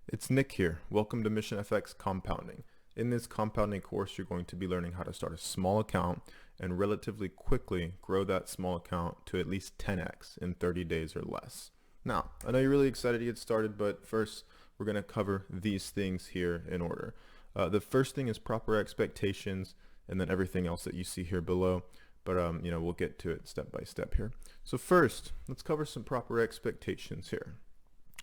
It's Nick here. Welcome to Mission FX Compounding. In this compounding course, you're going to be learning how to start a small account and relatively quickly grow that small account to at least 10x in 30 days or less. Now, I know you're really excited to get started, but first we're going to cover these things here in order. The first thing is proper expectations, and then everything else that you see here below. But we'll get to it step by step here. So first, let's cover some proper expectations here.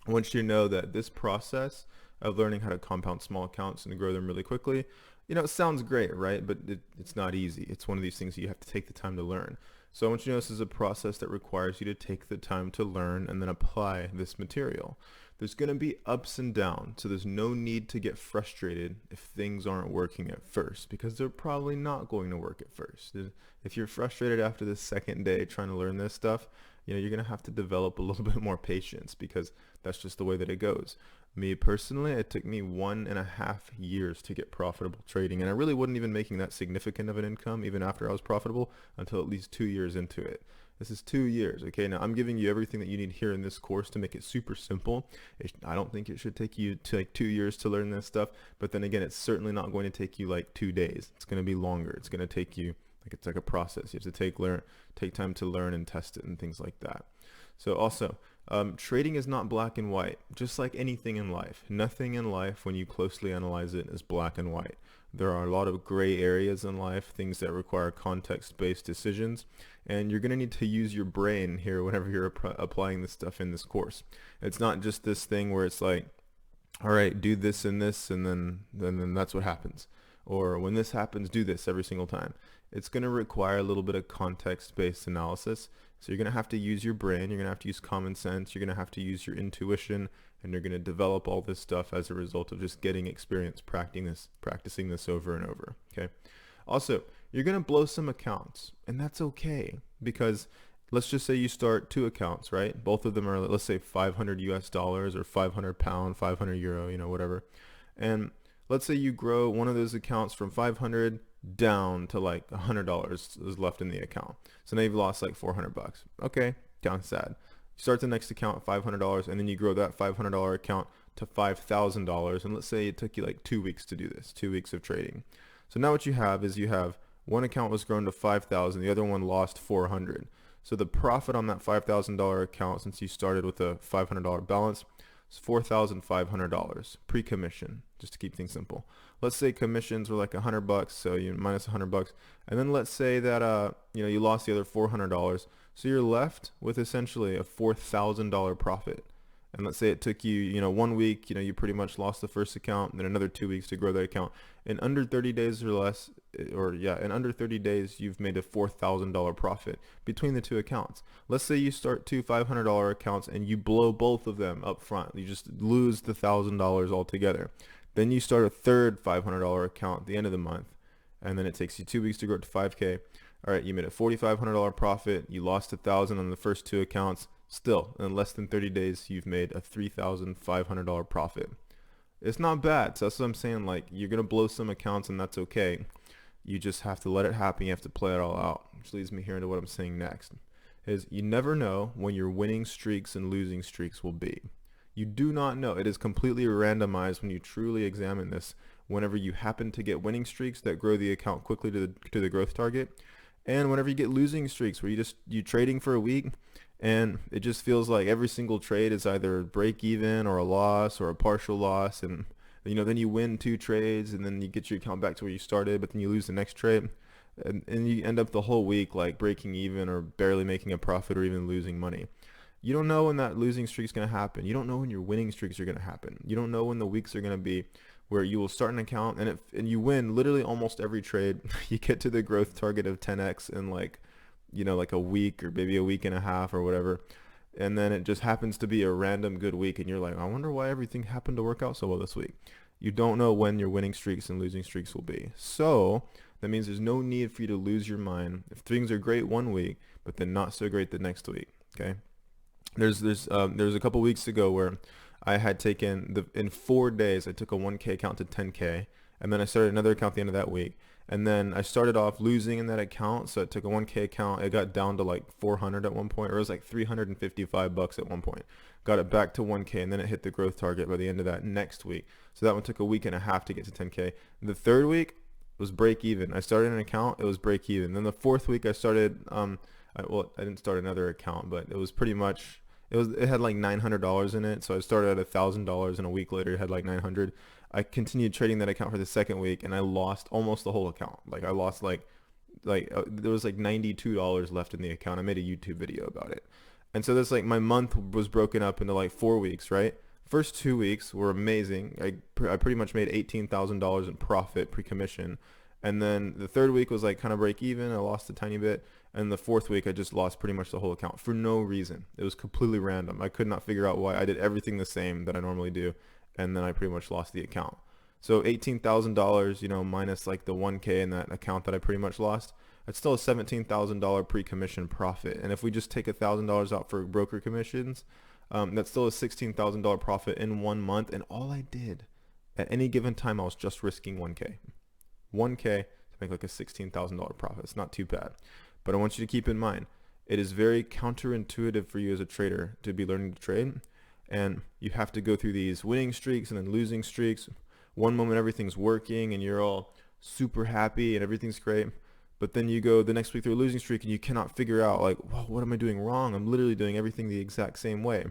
I want you to know that this process of learning how to compound small accounts and grow them really quickly, it sounds great, right? But it's not easy. It's one of these things you have to take the time to learn. So I want you to know this is a process that requires you to take the time to learn and then apply this material. There's going to be ups and downs, so there's no need to get frustrated if things aren't working at first, because they're probably not going to work at first. If you're frustrated after the second day trying to learn this stuff, you're going to have to develop a little bit more patience, because that's just the way that it goes. Me personally, it took me 1.5 years to get profitable trading, and I really wasn't even making that significant of an income even after I was profitable until at least 2 years into it. This is 2 years, okay? Now I'm giving you everything that you need here in this course to make it super simple. I don't think it should take you to like 2 years to learn this stuff, but then again, it's certainly not going to take you like 2 days. It's going to be longer. It's going to take you it's like a process. You have to take time to learn and test it and things like that. So also, trading is not black and white, just like anything in life. Nothing in life, when you closely analyze it, is black and white. There are a lot of gray areas in life, things that require context-based decisions, and you're going to need to use your brain here whenever you're applying this stuff in this course. It's not just this thing where it's like, all right, do this and this, and then that's what happens. Or when this happens, do this every single time. It's going to require a little bit of context-based analysis. So you're going to have to use your brain, you're going to have to use common sense, you're going to have to use your intuition, and you're going to develop all this stuff as a result of just getting experience practicing this over and over, okay? Also, you're going to blow some accounts, and that's okay, because let's just say you start 2 accounts, right? Both of them are, let's say, 500 US dollars or 500 pound, 500 euro, whatever. And let's say you grow one of those accounts from 500 down to like $100 is left in the account. So now you've lost like 400 bucks. Okay, down sad. You start the next account at $500, and then you grow that $500 account to $5,000. And let's say it took you like 2 weeks to do this, 2 weeks of trading. So now what you have is one account was grown to 5,000, the other one lost 400. So the profit on that $5,000 account, since you started with a $500 balance, is $4,500 pre-commission, just to keep things simple. Let's say commissions were like $100, so you minus $100, and then let's say that you lost the other $400, so you're left with essentially a $4,000 profit. And let's say it took you 1 week, you pretty much lost the first account, and then another 2 weeks to grow that account. In under 30 days or less, in under 30 days, you've made a $4,000 profit between the 2 accounts. Let's say you start 2 $500 accounts and you blow both of them up front. You just lose the $1,000 altogether. Then you start a third $500 account at the end of the month, and then it takes you 2 weeks to grow it to 5K. All right, you made a $4,500 profit. You lost 1,000 on the first 2 accounts. Still, in less than 30 days, you've made a $3,500 profit. It's not bad. So that's what I'm saying. Like, you're going to blow some accounts, and that's okay. You just have to let it happen. You have to play it all out. Which leads me here into what I'm saying next. Is you never know when your winning streaks and losing streaks will be. You do not know. It is completely randomized when you truly examine this. Whenever you happen to get winning streaks that grow the account quickly to the growth target, and whenever you get losing streaks where you trading for a week and it just feels like every single trade is either break even or a loss or a partial loss, and then you win 2 trades and then you get your account back to where you started, but then you lose the next trade, and you end up the whole week like breaking even or barely making a profit or even losing money. You don't know when that losing streak is going to happen. You don't know when your winning streaks are going to happen. You don't know when the weeks are going to be where you will start an account and you win literally almost every trade. You get to the growth target of 10x in like a week or maybe a week and a half or whatever, and then it just happens to be a random good week, and you're like, I wonder why everything happened to work out so well this week. You don't know when your winning streaks and losing streaks will be. So that means there's no need for you to lose your mind if things are great one week but then not so great the next week. Okay, there's a couple weeks ago where I had taken in 4 days I took a 1K account to 10K, and then I started another account at the end of that week, And then I started off losing in that account. So I took a 1K account. It got down to like 400 at one point, or it was like 355 bucks at one point. Got it back to 1K, and then it hit the growth target by the end of that next week. So that one took a week and a half to get to 10K. The third week was break even. I started an account, it was break even. Then the fourth week I started, I didn't start another account, but it was pretty much, it had like $900 in it. So I started at $1,000, and a week later it had like 900. I continued trading that account for the second week, and I lost almost the whole account. Like I lost there was like $92 left in the account. I made a YouTube video about it. And so this, like, my month was broken up into like 4 weeks, right? First 2 weeks were amazing. I pretty much made $18,000 in profit pre-commission. And then the third week was like kind of break even. I lost a tiny bit. And the fourth week I just lost pretty much the whole account for no reason. It was completely random. I could not figure out why. I did everything the same that I normally do, and then I pretty much lost the account. So $18,000, minus like the 1K in that account that I pretty much lost, it's still a $17,000 pre-commission profit. And if we just take $1,000 out for broker commissions, that's still a $16,000 profit in 1 month. And all I did at any given time, I was just risking 1K. 1K to make like a $16,000 profit. It's not too bad. But I want you to keep in mind, it is very counterintuitive for you as a trader to be learning to trade. And you have to go through these winning streaks and then losing streaks. One moment everything's working and you're all super happy and everything's great. But then you go the next week through a losing streak and you cannot figure out, like, well, what am I doing wrong? I'm literally doing everything the exact same way.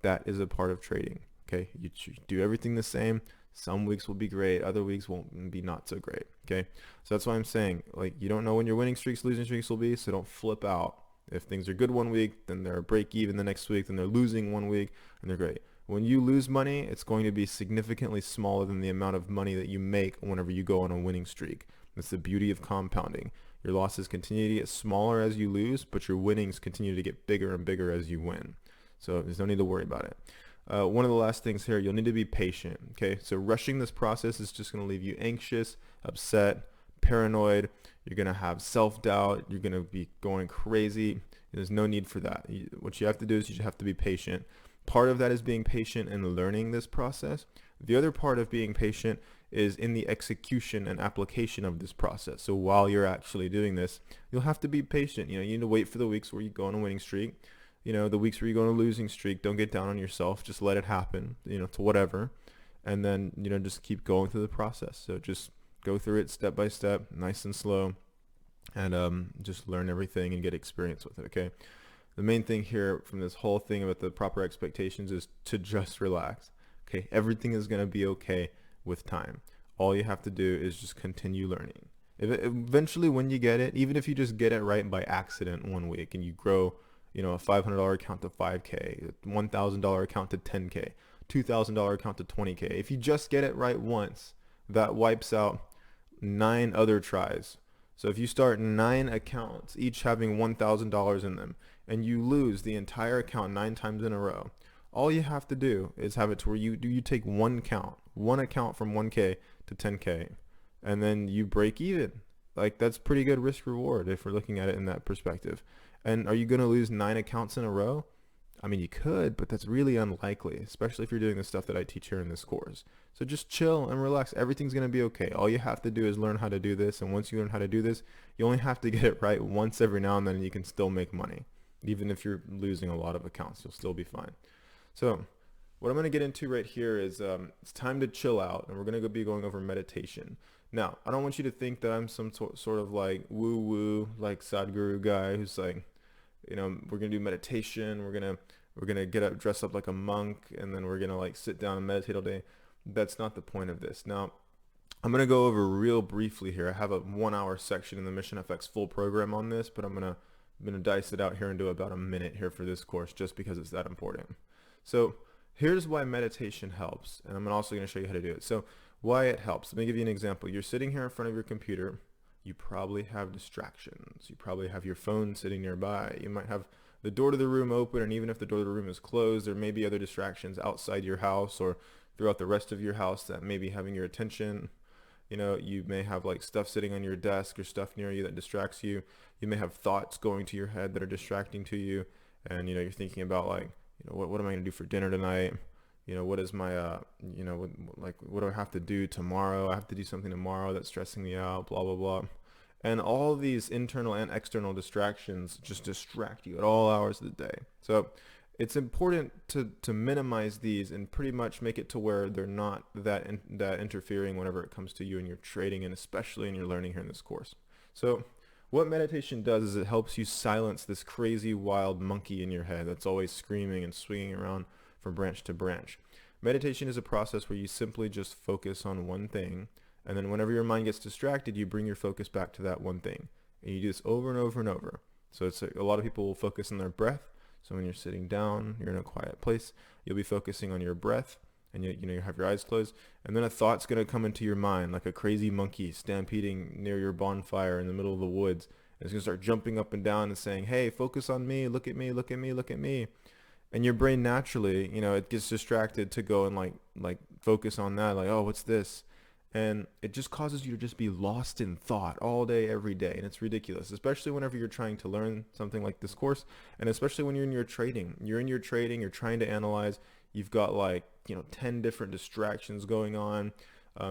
That is a part of trading. Okay, you do everything the same. Some weeks will be great, other weeks won't be not so great. Okay, so that's why I'm saying, like, you don't know when your winning streaks, losing streaks will be, so don't flip out. If things are good one week, then they're break even the next week, then they're losing one week, and they're great. When you lose money, it's going to be significantly smaller than the amount of money that you make whenever you go on a winning streak. That's the beauty of compounding. Your losses continue to get smaller as you lose, but your winnings continue to get bigger and bigger as you win. So there's no need to worry about it. One of the last things here, you'll need to be patient. Okay, so rushing this process is just going to leave you anxious, upset, paranoid. You're going to have self-doubt. You're going to be going crazy. There's no need for that. What you have to do is you have to be patient. Part of that is being patient and learning this process. The other part of being patient is in the execution and application of this process. So while you're actually doing this, you'll have to be patient. You need to wait for the weeks where you go on a winning streak. The weeks where you go on a losing streak, don't get down on yourself. Just let it happen, to whatever. And then, just keep going through the process. So just go through it step by step, nice and slow, and just learn everything and get experience with it, okay? The main thing here from this whole thing about the proper expectations is to just relax, okay? Everything is going to be okay with time. All you have to do is just continue learning. Eventually, when you get it, even if you just get it right by accident one week and you grow, a $500 account to 5K, $1,000 account to 10K, $2,000 account to 20K. If you just get it right once, that wipes out 9 other tries. So if you start 9 accounts, each having $1,000 in them, and you lose the entire account 9 times in a row, all you have to do is have it to where you take one account from 1K to 10K, and then you break even. Like, that's pretty good risk reward if we're looking at it in that perspective. And are you going to lose 9 accounts in a row? I mean, you could, but that's really unlikely, especially if you're doing the stuff that I teach here in this course. So just chill and relax. Everything's going to be okay. All you have to do is learn how to do this. And once you learn how to do this, you only have to get it right once every now and then, and you can still make money. Even if you're losing a lot of accounts, you'll still be fine. So what I'm going to get into right here is it's time to chill out, and we're going to be going over meditation. Now, I don't want you to think that I'm some sort of like woo-woo, like Sadhguru guy who's like, we're going to do meditation. We're going to get up, dress up like a monk, and then we're going to like sit down and meditate all day. That's not the point of this. Now, I'm going to go over real briefly here. I have a 1-hour section in the Mission FX full program on this, but I'm going to dice it out here and do about a minute here for this course just because it's that important. So here's why meditation helps, and I'm also going to show you how to do it. So why it helps. Let me give you an example. You're sitting here in front of your computer. You probably have distractions. You probably have your phone sitting nearby. You might have the door to the room open, and even if the door to the room is closed, there may be other distractions outside your house or throughout the rest of your house that may be having your attention. You may have like stuff sitting on your desk or stuff near you that distracts you. You may have thoughts going to your head that are distracting to you, and you're thinking about like, what am I going to do for dinner tonight? What is my, what do I have to do tomorrow? I have to do something tomorrow that's stressing me out, blah, blah, blah. And all these internal and external distractions just distract you at all hours of the day. So it's important to minimize these and pretty much make it to where they're not that interfering whenever it comes to you and your trading, and especially in your learning here in this course. So what meditation does is it helps you silence this crazy wild monkey in your head that's always screaming and swinging around from branch to branch. Meditation is a process where you simply just focus on one thing, and then whenever your mind gets distracted, you bring your focus back to that one thing. And you do this over and over and over. So it's a lot of people will focus on their breath. So when you're sitting down, you're in a quiet place, you'll be focusing on your breath, and you have your eyes closed, and then a thought's going to come into your mind like a crazy monkey stampeding near your bonfire in the middle of the woods. And it's going to start jumping up and down and saying, hey, focus on me, look at me, look at me, look at me. And your brain naturally, it gets distracted to go and like focus on that, like, oh, what's this? And it just causes you to just be lost in thought all day, every day. And it's ridiculous, especially whenever you're trying to learn something like this course. And especially when you're in your trading, you're trying to analyze, you've got 10 different distractions going on.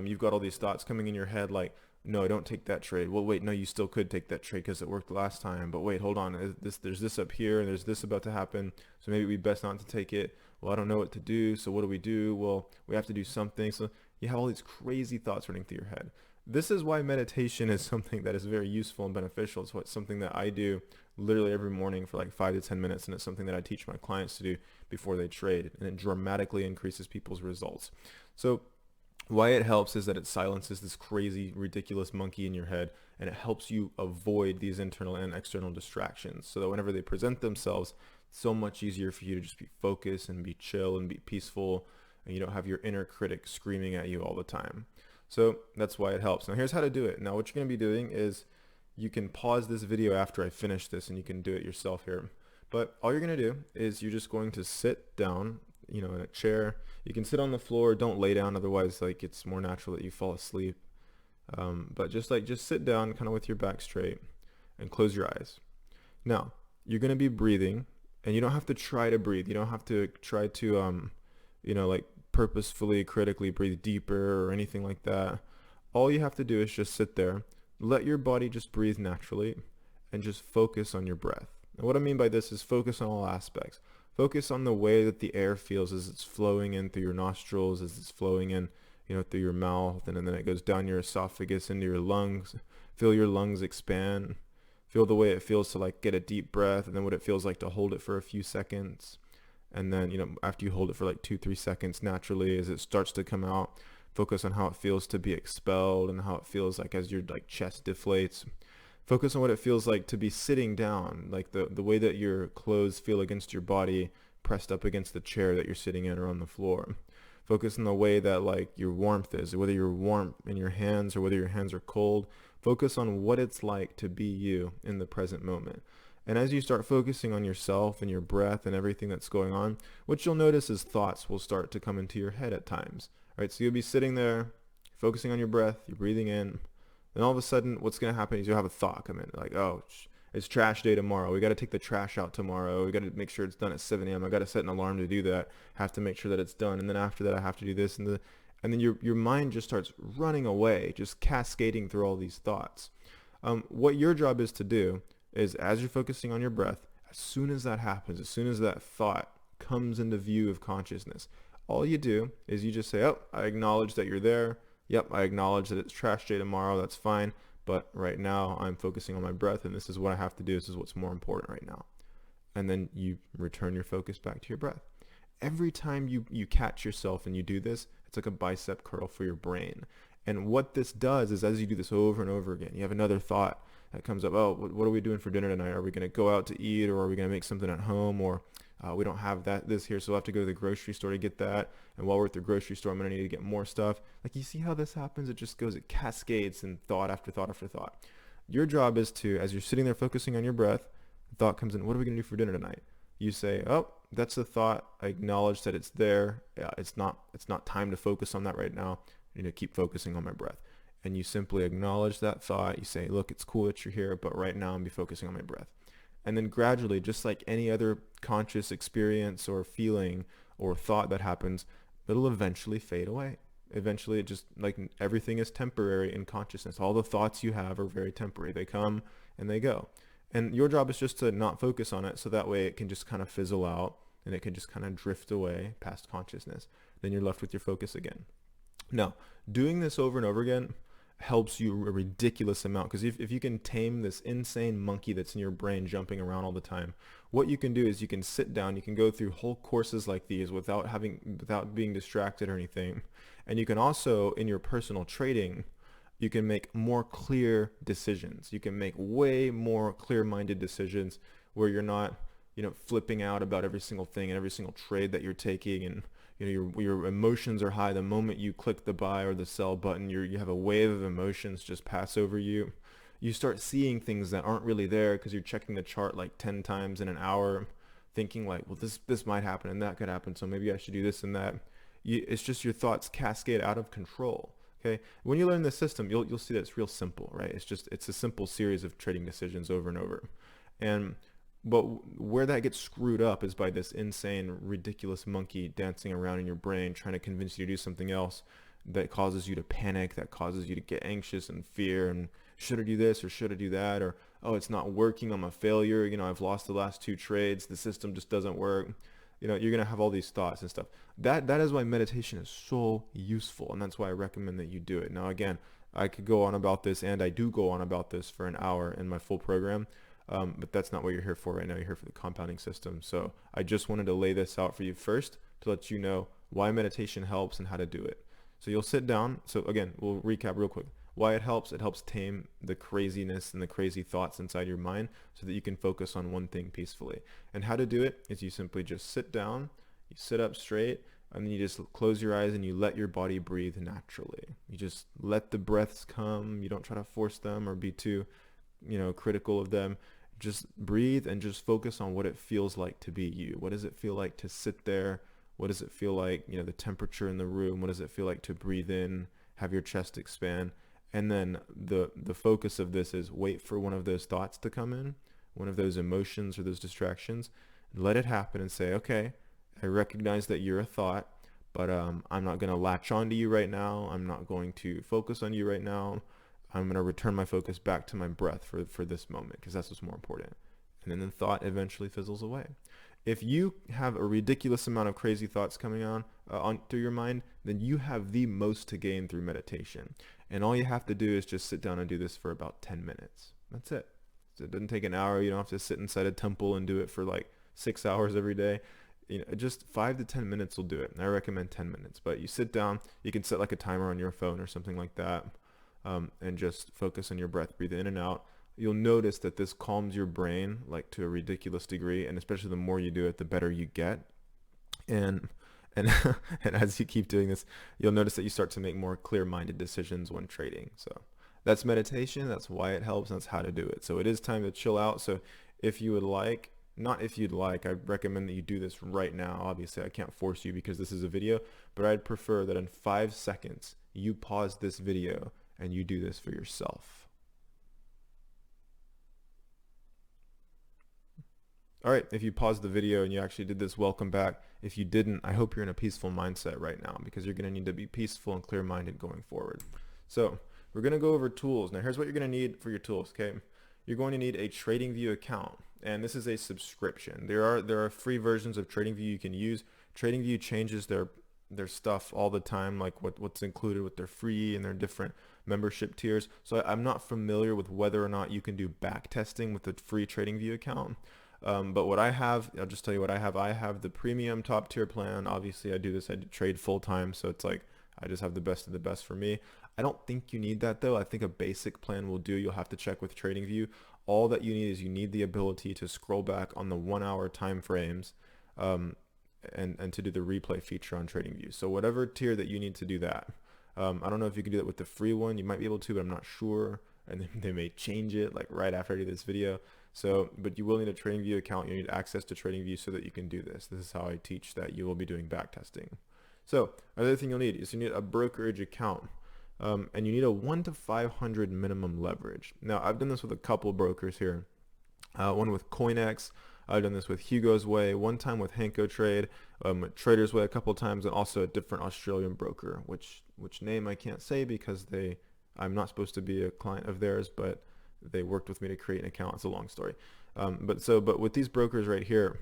You've got all these thoughts coming in your head like, no, don't take that trade. Well, wait, no, you still could take that trade because it worked last time. But wait, hold on. There's this up here and there's this about to happen. So maybe we best not to take it. Well, I don't know what to do. So what do we do? Well, we have to do something. So you have all these crazy thoughts running through your head. This is why meditation is something that is very useful and beneficial. It's something that I do literally every morning for like 5 to 10 minutes. And it's something that I teach my clients to do before they trade. And it dramatically increases people's results. So why it helps is that it silences this crazy, ridiculous monkey in your head, and it helps you avoid these internal and external distractions so that whenever they present themselves, it's so much easier for you to just be focused and be chill and be peaceful, and you don't have your inner critic screaming at you all the time. So that's why it helps. Now here's how to do it. Now what you're going to be doing is you can pause this video after I finish this and you can do it yourself here. But all you're going to do is you're just going to sit down, in a chair. You can sit on the floor, don't lay down, otherwise it's more natural that you fall asleep. But just sit down kind of with your back straight and close your eyes. Now you're going to be breathing, and you don't have to try to breathe. You don't have to try to purposefully critically breathe deeper or anything like that. All you have to do is just sit there, let your body just breathe naturally, and just focus on your breath. And what I mean by this is focus on all aspects. Focus on the way that the air feels as it's flowing in through your nostrils, as it's flowing in, through your mouth, and then it goes down your esophagus into your lungs. Feel your lungs expand. Feel the way it feels to get a deep breath, and then what it feels like to hold it for a few seconds. And then, after you hold it for 2-3 seconds naturally, as it starts to come out, focus on how it feels to be expelled and how it feels like as your chest deflates. Focus on what it feels like to be sitting down, the way that your clothes feel against your body pressed up against the chair that you're sitting in or on the floor. Focus on the way that your warmth is, whether you're warm in your hands or whether your hands are cold. Focus on what it's like to be you in the present moment. And as you start focusing on yourself and your breath and everything that's going on, what you'll notice is thoughts will start to come into your head at times. All right, so you'll be sitting there focusing on your breath, you're breathing in. Then all of a sudden, what's going to happen is you'll have a thought come in, oh, it's trash day tomorrow. We got to take the trash out tomorrow. We got to make sure it's done at 7 a.m. I got to set an alarm to do that. Have to make sure that it's done. And then after that, I have to do this. And then your mind just starts running away, just cascading through all these thoughts. What your job is to do is, as you're focusing on your breath, as soon as that happens, as soon as that thought comes into view of consciousness, all you do is you just say, oh, I acknowledge that you're there. Yep, I acknowledge that it's trash day tomorrow. That's fine. But right now I'm focusing on my breath, and this is what I have to do. This is what's more important right now. And then you return your focus back to your breath. Every time you catch yourself and you do this, it's like a bicep curl for your brain. And what this does is, as you do this over and over again, you have another thought that comes up. Oh, what are we doing for dinner tonight? Are we going to go out to eat, or are we going to make something at home? Or we don't have this here, so we'll have to go to the grocery store to get that. And while we're at the grocery store, I'm going to need to get more stuff. You see how this happens? It cascades in thought after thought after thought. Your job is to, as you're sitting there focusing on your breath, the thought comes in, what are we going to do for dinner tonight? You say, oh, that's the thought. I acknowledge that it's there. Yeah, it's not time to focus on that right now. I need to keep focusing on my breath. And you simply acknowledge that thought. You say, look, it's cool that you're here, but right now I'm be focusing on my breath. And then gradually, just like any other conscious experience or feeling or thought that happens, it'll eventually fade away. Eventually, it just, like everything is temporary in consciousness. All the thoughts you have are very temporary. They come and they go. And your job is just to not focus on it, so that way it can just kind of fizzle out and it can just kind of drift away past consciousness. Then you're left with your focus again. Now, doing this over and over again helps you a ridiculous amount, because if you can tame this insane monkey that's in your brain jumping around all the time, what you can do is you can sit down, you can go through whole courses like these without being distracted or anything. And you can also, in your personal trading, you can make more clear decisions. You can make way more clear-minded decisions where you're not, flipping out about every single thing and every single trade that you're taking, and your emotions are high. The moment you click the buy or the sell button, you have a wave of emotions just pass over you. You start seeing things that aren't really there because you're checking the chart like 10 times in an hour, thinking like, well, this might happen and that could happen, so maybe I should do this and that. It's just your thoughts cascade out of control. Okay, when you learn this system, you'll see that it's real simple, right? It's a simple series of trading decisions over and over. But where that gets screwed up is by this insane, ridiculous monkey dancing around in your brain, trying to convince you to do something else that causes you to panic, that causes you to get anxious and fear, and should I do this or should I do that, or oh, it's not working, I'm a failure, I've lost the last 2 trades, the system just doesn't work. You're gonna have all these thoughts and stuff. That is why meditation is so useful, and that's why I recommend that you do it. Now, again, I could go on about this, and I do go on about this for an hour in my full program, but that's not what you're here for right now. You're here for the compounding system. So I just wanted to lay this out for you first to let you know why meditation helps and how to do it. So you'll sit down. So again, we'll recap real quick. Why it helps tame the craziness and the crazy thoughts inside your mind so that you can focus on one thing peacefully. And how to do it is you simply just sit down, you sit up straight, and then you just close your eyes and you let your body breathe naturally. You just let the breaths come. You don't try to force them or be too, critical of them. Just breathe and just focus on what it feels like to be you. What does it feel like to sit there? What does it feel like, the temperature in the room? What does it feel like to breathe in, have your chest expand? And then the focus of this is wait for one of those thoughts to come in, one of those emotions or those distractions, and let it happen and say, okay, I recognize that you're a thought, but I'm not going to latch onto you right now. I'm not going to focus on you right now. I'm going to return my focus back to my breath for this moment, because that's what's more important. And then the thought eventually fizzles away. If you have a ridiculous amount of crazy thoughts coming on through your mind, then you have the most to gain through meditation. And all you have to do is just sit down and do this for about 10 minutes. That's it. So it doesn't take an hour. You don't have to sit inside a temple and do it for like 6 hours every day. Just 5 to 10 minutes will do it. And I recommend 10 minutes. But you sit down, you can set like a timer on your phone or something like that, and just focus on your breath. Breathe in and out. You'll notice that this calms your brain like to a ridiculous degree, and especially the more you do it, the better you get. And and as you keep doing this, you'll notice that you start to make more clear-minded decisions when trading. So that's meditation. That's why it helps, and that's how to do it. So it is time to chill out. So if you would like, not if you'd like, I recommend that you do this right now. Obviously, I can't force you because this is a video, but I'd prefer that in 5 seconds, you pause this video and you do this for yourself. All right, if you paused the video and you actually did this, welcome back. If you didn't, I hope you're in a peaceful mindset right now, because you're going to need to be peaceful and clear-minded going forward. So we're going to go over tools. Now here's what you're going to need for your tools, okay? You're going to need a TradingView account, and this is a subscription. There are free versions of TradingView you can use. TradingView changes their stuff all the time, like what's included with their free and their different membership tiers. So I'm not familiar with whether or not you can do back testing with the free TradingView account. But what I have, I'll just tell you what I have. I have the premium top tier plan. Obviously I trade full time, so it's like I just have the best of the best for me. I don't think you need that though. I think a basic plan will do. You'll have to check with TradingView. All that you need is you need the ability to scroll back on the 1 hour time frames, and to do the replay feature on TradingView. So whatever tier that you need to do that. I don't know if you can do that with the free one. You might be able to, but I'm not sure. And they may change it like right after I do this video. So, but you will need a TradingView account. You need access to TradingView so that you can do this. This is how I teach that you will be doing back testing. So another thing you'll need is you need a brokerage account, and you need a 1 to 500 minimum leverage. Now I've done this with a couple brokers here, one with CoinEx, I've done this with Hugo's Way, one time with Hanko Trade, Trader's Way a couple times, and also a different Australian broker, which name I can't say because I'm not supposed to be a client of theirs, but they worked with me to create an account. It's a long story. But with these brokers right here,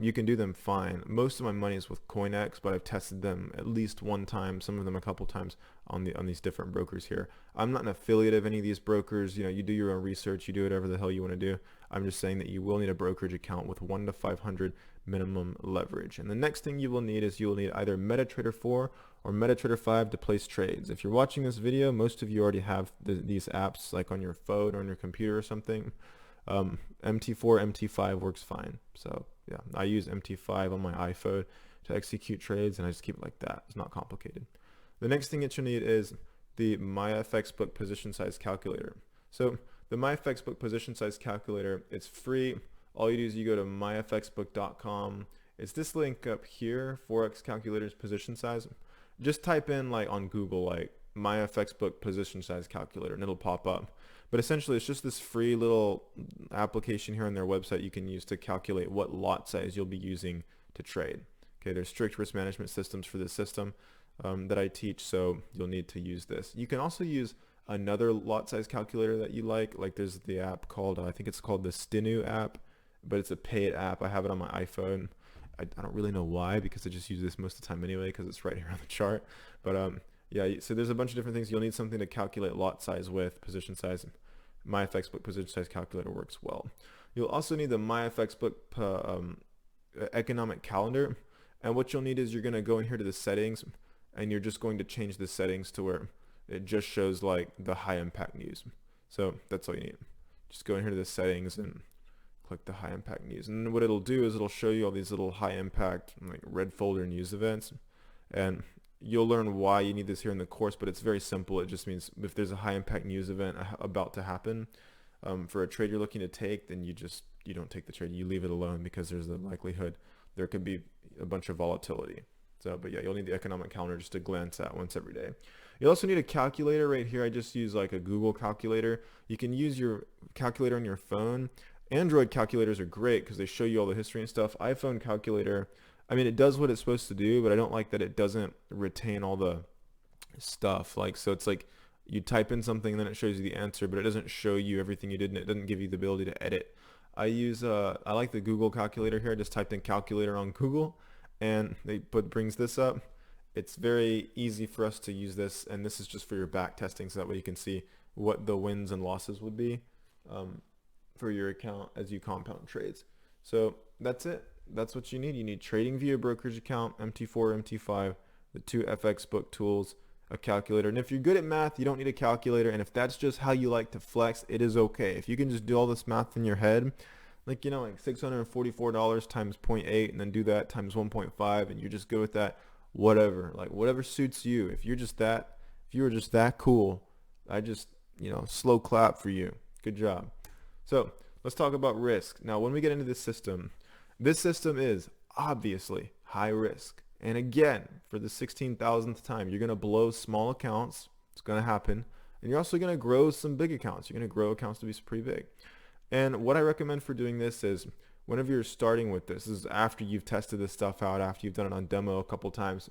you can do them fine. Most of my money is with CoinEx, but I've tested them at least one time, some of them a couple times on these different brokers here. I'm not an affiliate of any of these brokers. You know, you do your own research, you do whatever the hell you want to do. I'm just saying that you will need a brokerage account with 1 to 500 minimum leverage. And the next thing you will need is you will need either MetaTrader 4 or MetaTrader 5 to place trades. If you're watching this video, most of you already have these apps like on your phone or on your computer or something. MT4, MT5 works fine. So yeah, I use MT5 on my iPhone to execute trades, and I just keep it like that. It's not complicated. The next thing that you'll need is the MyFXBook position size calculator. So the MyFXBook position size calculator, it's free. All you do is you go to myfxbook.com. It's this link up here, Forex calculators position size. Just type in like on Google like MyFXBook position size calculator and it'll pop up. But essentially it's just this free little application here on their website you can use to calculate what lot size you'll be using to trade. Okay, there's strict risk management systems for this system that I teach, so you'll need to use this. You can also use another lot size calculator that you like there's the app called, I think it's called the Stinu app, but it's a paid app. I have it on my iPhone. I don't really know why, because I just use this most of the time anyway because it's right here on the chart. But yeah, so there's a bunch of different things. You'll need something to calculate lot size with, position size. MyFXBook position size calculator works well. You'll also need the MyFXBook economic calendar. And what you'll need is you're going to go in here to the settings, and you're just going to change the settings to where it just shows like the high impact news. So that's all you need. Just go in here to the settings and click the high impact news. And what it'll do is it'll show you all these little high impact like red folder news events. And you'll learn why you need this here in the course, but it's very simple. It just means if there's a high impact news event about to happen for a trade you're looking to take, then you don't take the trade. You leave it alone because there's a likelihood there could be a bunch of volatility. So, but yeah, you'll need the economic calendar just to glance at once every day. You also need a calculator right here. I just use like a Google calculator. You can use your calculator on your phone. Android calculators are great because they show you all the history and stuff. iPhone calculator, I mean, it does what it's supposed to do, but I don't like that it doesn't retain all the stuff. Like, so it's like you type in something and then it shows you the answer, but it doesn't show you everything you did, and it doesn't give you the ability to edit. I like the Google calculator here. I just typed in calculator on Google and brings this up. It's very easy for us to use this, and this is just for your back testing, so that way you can see what the wins and losses would be for your account as you compound trades. So that's it. That's what you need. You need TradingView brokerage account, MT4, MT5, the 2 FXBook tools, a calculator. And if you're good at math, you don't need a calculator. And if that's just how you like to flex, it is okay. If you can just do all this math in your head, like, you know, like $644 times 0.8 and then do that times 1.5, and you're just good with that, whatever, like whatever suits you. If you were just that cool, I just, slow clap for you. Good job. So let's talk about risk. Now, when we get into this system is obviously high risk. And again, for the 16,000th time, you're going to blow small accounts. It's going to happen. And you're also going to grow some big accounts. You're going to grow accounts to be pretty big. And what I recommend for doing this is whenever you're starting with this is after you've tested this stuff out, after you've done it on demo a couple times,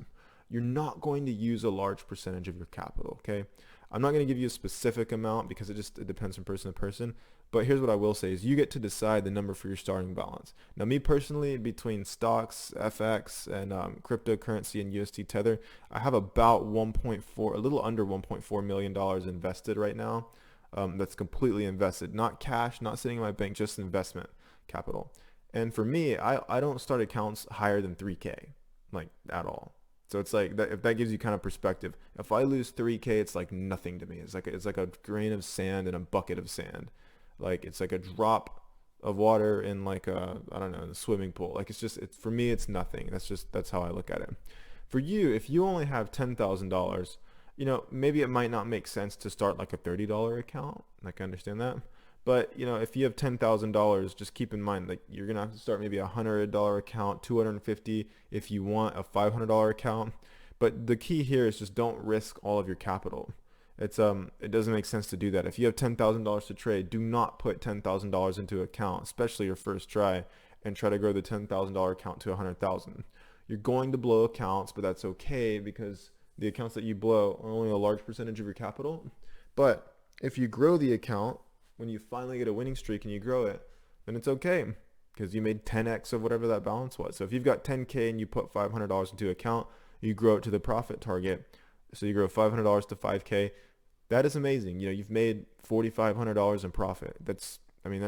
you're not going to use a large percentage of your capital, okay? I'm not going to give you a specific amount because it depends from person to person. But here's what I will say is you get to decide the number for your starting balance. Now, me personally, between stocks, FX, and cryptocurrency and USD Tether, I have about a little under $1.4 million invested right now. That's completely invested, not cash, not sitting in my bank, just investment capital. And for me, I don't start accounts higher than 3K, like at all. So it's like that, if that gives you kind of perspective, if I lose 3K, it's like nothing to me. It's like a grain of sand in a bucket of sand. Like it's like a drop of water in like I don't know, in a swimming pool. Like for me, it's nothing. That's how I look at it. For you, if you only have $10,000, maybe it might not make sense to start like a $30 account. Like I understand that. But, if you have $10,000, just keep in mind, like you're going to have to start maybe a $100 account, $250 if you want a $500 account. But the key here is just don't risk all of your capital. It doesn't make sense to do that. If you have $10,000 to trade, do not put $10,000 into an account, especially your first try, and try to grow the $10,000 account to 100,000. You're going to blow accounts, but that's okay because the accounts that you blow are only a large percentage of your capital. But if you grow the account, when you finally get a winning streak and you grow it, then it's okay because you made 10x of whatever that balance was. So if you've got 10K and you put $500 into an account, you grow it to the profit target. So you grow $500 to 5K. That is amazing. You know, you've made $4,500 in profit. That's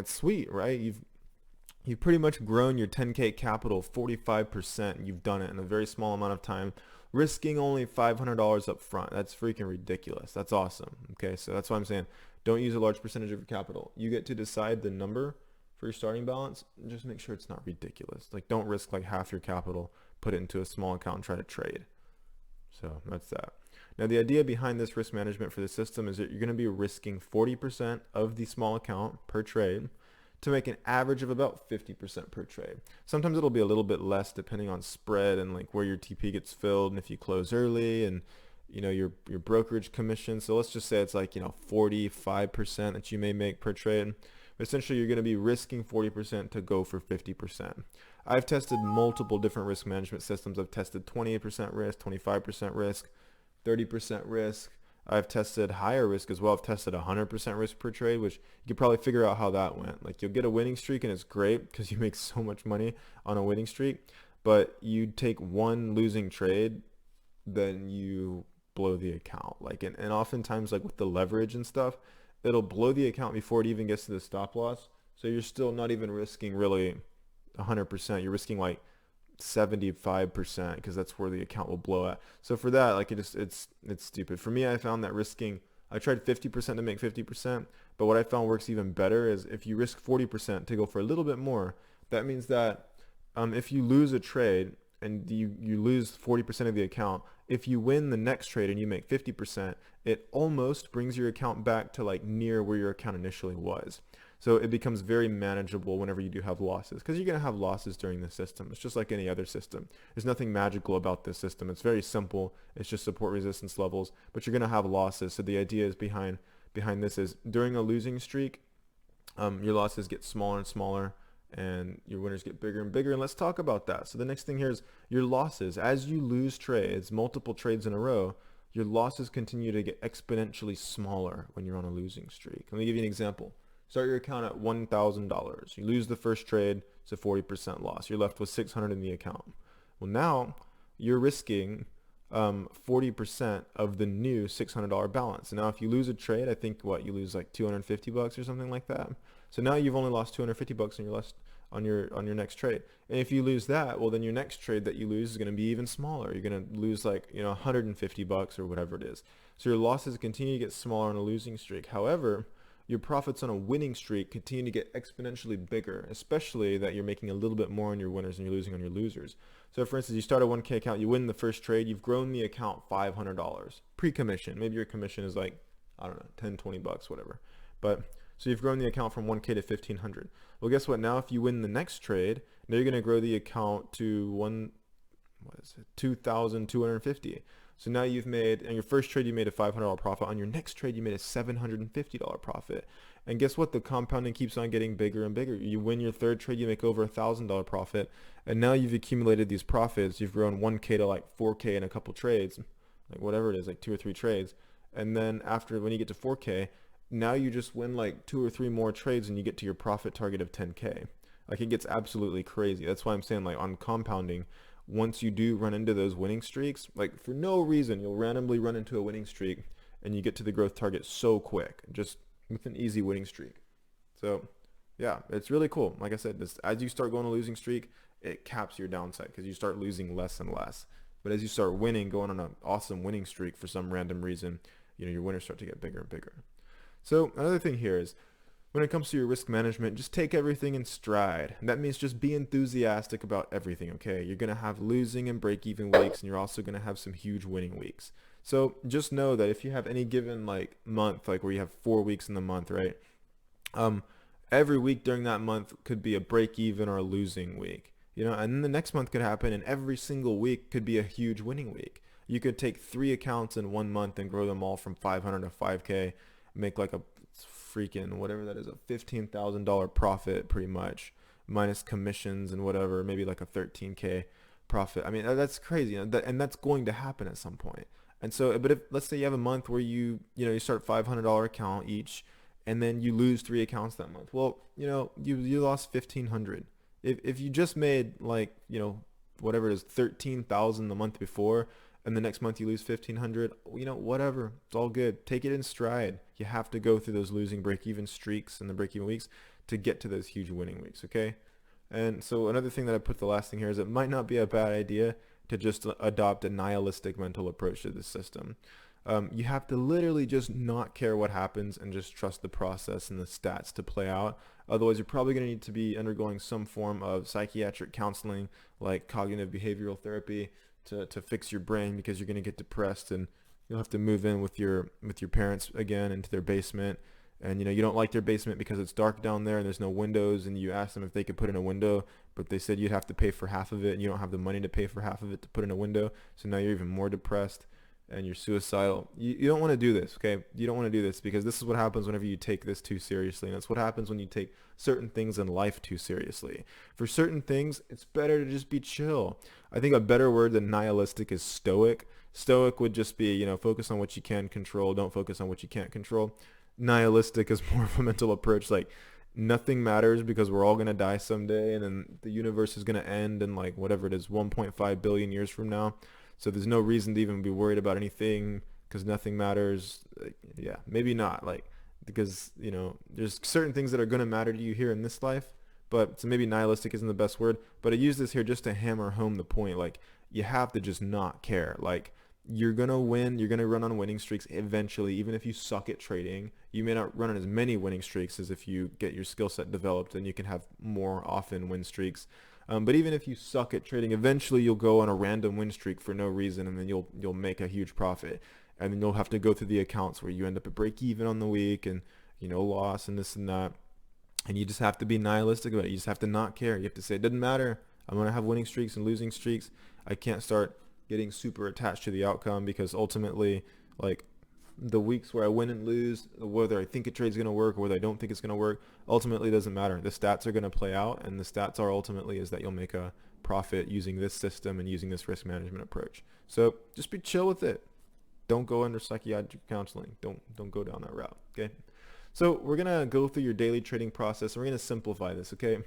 sweet, right? You've pretty much grown your 10K capital 45%. You've done it in a very small amount of time, risking only $500 up front. That's freaking ridiculous. That's awesome. Okay, so that's why I'm saying don't use a large percentage of your capital. You get to decide the number for your starting balance. Just make sure it's not ridiculous. Like, don't risk like half your capital, put it into a small account and try to trade. So that's that. Now, the idea behind this risk management for the system is that you're going to be risking 40% of the small account per trade to make an average of about 50% per trade. Sometimes it'll be a little bit less depending on spread and like where your TP gets filled and if you close early and you know your brokerage commission. So let's just say it's like, you know, 45% that you may make per trade. But essentially you're going to be risking 40% to go for 50%. I've tested multiple different risk management systems. I've tested 28% risk, 25% risk, 30% risk. I've tested higher risk as well. I've tested 100% risk per trade, which you could probably figure out how that went. Like, you'll get a winning streak and it's great because you make so much money on a winning streak, but you take one losing trade, then you blow the account. Like, and oftentimes, like with the leverage and stuff, it'll blow the account before it even gets to the stop loss. So you're still not even risking really 100%. You're risking like 75% because that's where the account will blow at. So for that, like, it's stupid. For me, I found that I tried 50% to make 50%, but what I found works even better is if you risk 40% to go for a little bit more. That means that if you lose a trade and you lose 40% of the account, if you win the next trade and you make 50%, it almost brings your account back to like near where your account initially was. So it becomes very manageable whenever you do have losses, because you're going to have losses during the system. It's just like any other system. There's nothing magical about this system. It's very simple. It's just support resistance levels, but you're going to have losses. So the idea is behind this is during a losing streak, your losses get smaller and smaller and your winners get bigger and bigger. And let's talk about that. So the next thing here is your losses. As you lose trades, multiple trades in a row, your losses continue to get exponentially smaller when you're on a losing streak. Let me give you an example. Start your account at $1,000. You lose the first trade, it's a 40% loss. You're left with $600 in the account. Well, now you're risking 40% of the new $600 balance. And now if you lose a trade, I think you lose like $250 or something like that. So now you've only lost $250 on your next trade. And if you lose that, well, then your next trade that you lose is going to be even smaller. You're going to lose like, $150 or whatever it is. So your losses continue to get smaller on a losing streak. However, your profits on a winning streak continue to get exponentially bigger, especially that you're making a little bit more on your winners and you're losing on your losers. So for instance, you start a 1K account, you win the first trade, you've grown the account $500 pre-commission. Maybe your commission is like, I don't know, 10, 20 bucks, whatever. But so you've grown the account from 1K to 1,500. Well, guess what? Now if you win the next trade, now you're going to grow the account to 2,250. So now you've made, on your first trade, you made a $500 profit. On your next trade, you made a $750 profit. And guess what? The compounding keeps on getting bigger and bigger. You win your third trade, you make over $1,000 profit. And now you've accumulated these profits. You've grown 1K to like 4K in a couple trades, like whatever it is, like 2 or 3 trades. And then when you get to 4K, now you just win like 2 or 3 more trades and you get to your profit target of 10K. Like, it gets absolutely crazy. That's why I'm saying, like, on compounding, once you do run into those winning streaks, like for no reason, you'll randomly run into a winning streak and you get to the growth target so quick, just with an easy winning streak. So yeah, it's really cool. Like I said, as you start going on a losing streak, it caps your downside because you start losing less and less. But as you start winning, going on an awesome winning streak for some random reason, your winners start to get bigger and bigger. So another thing here is, when it comes to your risk management, just take everything in stride. And that means just be enthusiastic about everything, okay? You're going to have losing and break-even weeks, and you're also going to have some huge winning weeks. So just know that if you have any given like month, like where you have 4 weeks in the month, right? Every week during that month could be a break-even or a losing week, and then the next month could happen, and every single week could be a huge winning week. You could take 3 accounts in 1 month and grow them all from 500 to 5K, make like a freaking whatever that is, a $15,000 profit pretty much minus commissions and whatever, maybe like a 13K profit. I mean, that's crazy, and that's going to happen at some point. And so, but if let's say you have a month where you start $500 account each, and then you lose three accounts that month. Well, you lost 1,500. If you just made like whatever it is 13,000 the month before, and the next month you lose 1,500, whatever, it's all good. Take it in stride. You have to go through those losing break-even streaks and the break-even weeks to get to those huge winning weeks. Okay. And so another thing that I put the last thing here is it might not be a bad idea to just adopt a nihilistic mental approach to this system. You have to literally just not care what happens and just trust the process and the stats to play out. Otherwise, you're probably going to need to be undergoing some form of psychiatric counseling, like cognitive behavioral therapy, to fix your brain, because you're going to get depressed, and you'll have to move in with your parents again into their basement. And you don't like their basement because it's dark down there and there's no windows, and you ask them if they could put in a window, but they said you'd have to pay for half of it, and you don't have the money to pay for half of it to put in a window. So now you're even more depressed and you're suicidal. You don't want to do this, okay? You don't want to do this, because this is what happens whenever you take this too seriously. And that's what happens when you take certain things in life too seriously. For certain things, it's better to just be chill. I think a better word than nihilistic is stoic. Stoic would just be, focus on what you can control, don't focus on what you can't control. Nihilistic is more of a mental approach, like nothing matters because we're all going to die someday, and then the universe is going to end in like whatever it is, 1.5 billion years from now. So there's no reason to even be worried about anything because nothing matters. Yeah, maybe not, like, because there's certain things that are going to matter to you here in this life. But so maybe nihilistic isn't the best word, but I use this here just to hammer home the point. Like, you have to just not care. Like, you're going to win. You're going to run on winning streaks eventually. Even if you suck at trading, you may not run on as many winning streaks as if you get your skill set developed, and you can have more often win streaks. But even if you suck at trading, eventually you'll go on a random win streak for no reason, and then you'll make a huge profit. And then you'll have to go through the accounts where you end up at break even on the week, and loss and this and that. And you just have to be nihilistic about it. You just have to not care. You have to say, it doesn't matter. I'm going to have winning streaks and losing streaks. I can't start getting super attached to the outcome, because ultimately, like, the weeks where I win and lose, whether I think a trade's going to work or whether I don't think it's going to work, ultimately doesn't matter. The stats are going to play out, and the stats are ultimately is that you'll make a profit using this system and using this risk management approach. So just be chill with it. Don't go under psychiatric counseling. Don't go down that route. Okay. So we're going to go through your daily trading process, and we're going to simplify this. Okay.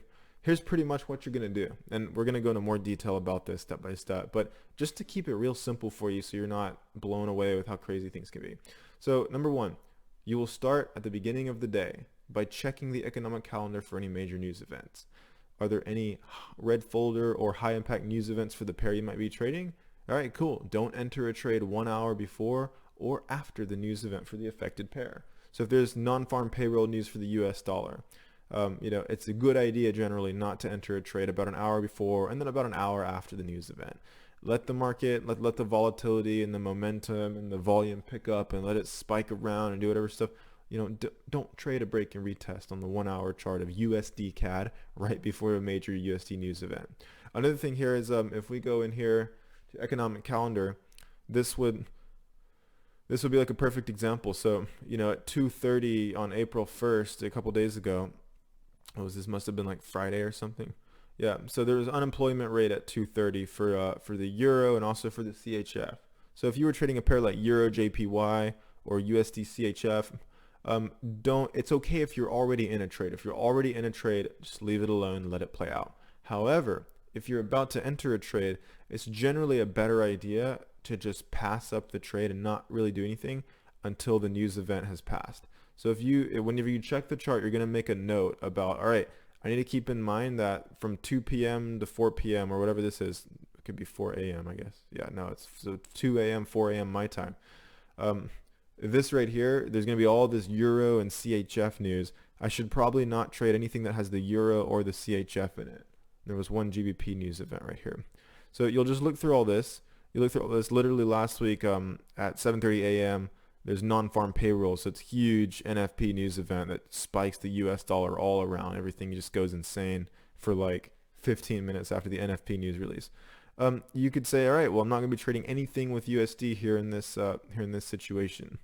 Here's pretty much what you're going to do. And we're going to go into more detail about this step by step, but just to keep it real simple for you so you're not blown away with how crazy things can be. So number one, you will start at the beginning of the day by checking the economic calendar for any major news events. Are there any red folder or high impact news events for the pair you might be trading? All right, cool. Don't enter a trade 1 hour before or after the news event for the affected pair. So if there's non-farm payroll news for the US dollar, it's a good idea generally not to enter a trade about an hour before and then about an hour after the news event. Let the market, let the volatility and the momentum and the volume pick up, and let it spike around and do whatever stuff. Don't trade a break and retest on the 1 hour chart of USD CAD right before a major USD news event. Another thing here is if we go in here to economic calendar, this would be like a perfect example. So, at 2:30 on April 1st, a couple days ago, this must have been like Friday or something. Yeah, so there was unemployment rate at 2:30 for the euro and also for the CHF. So if you were trading a pair like euro JPY or USD CHF, it's okay if you're already in a trade. If you're already in a trade, just leave it alone, let it play out. However, if you're about to enter a trade, it's generally a better idea to just pass up the trade and not really do anything until the news event has passed. So whenever you check the chart, you're going to make a note about, all right, I need to keep in mind that from 2 p.m. to 4 p.m. or whatever this is, it could be 4 a.m. I guess. Yeah, no, it's so 2 a.m., 4 a.m. my time. This right here, there's going to be all this euro and CHF news. I should probably not trade anything that has the euro or the CHF in it. There was one GBP news event right here. So you'll just look through all this. You look through all this. Literally last week at 7:30 a.m., there's non-farm payroll, so it's huge NFP news event that spikes the US dollar all around. Everything just goes insane for like 15 minutes after the NFP news release. You could say, all right, well, I'm not going to be trading anything with USD here in this situation.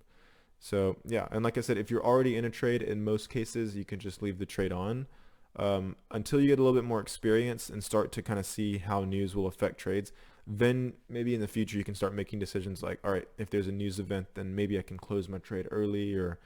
So yeah, and like I said, if you're already in a trade, in most cases, you can just leave the trade on. until you get a little bit more experience and start to kind of see how news will affect trades. Then maybe in the future you can start making decisions like, all right, if there's a news event, then maybe I can close my trade early, or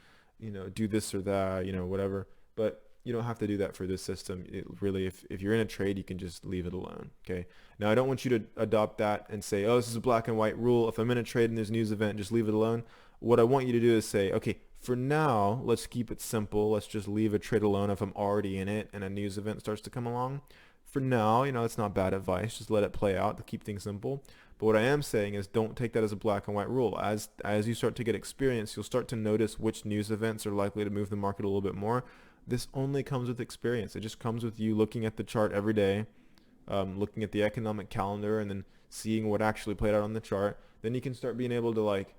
do this or that, whatever. But you don't have to do that for this system. It really, if you're in a trade, you can just leave it alone. Okay. Now I don't want you to adopt that and say, oh, this is a black and white rule. If I'm in a trade and there's a news event, just leave it alone. What I want you to do is say, okay, for now, let's keep it simple. Let's just leave a trade alone if I'm already in it and a news event starts to come along. For now, it's not bad advice. Just let it play out to keep things simple. But what I am saying is don't take that as a black and white rule. As you start to get experience, you'll start to notice which news events are likely to move the market a little bit more. This only comes with experience. It just comes with you looking at the chart every day, looking at the economic calendar, and then seeing what actually played out on the chart. Then you can start being able to like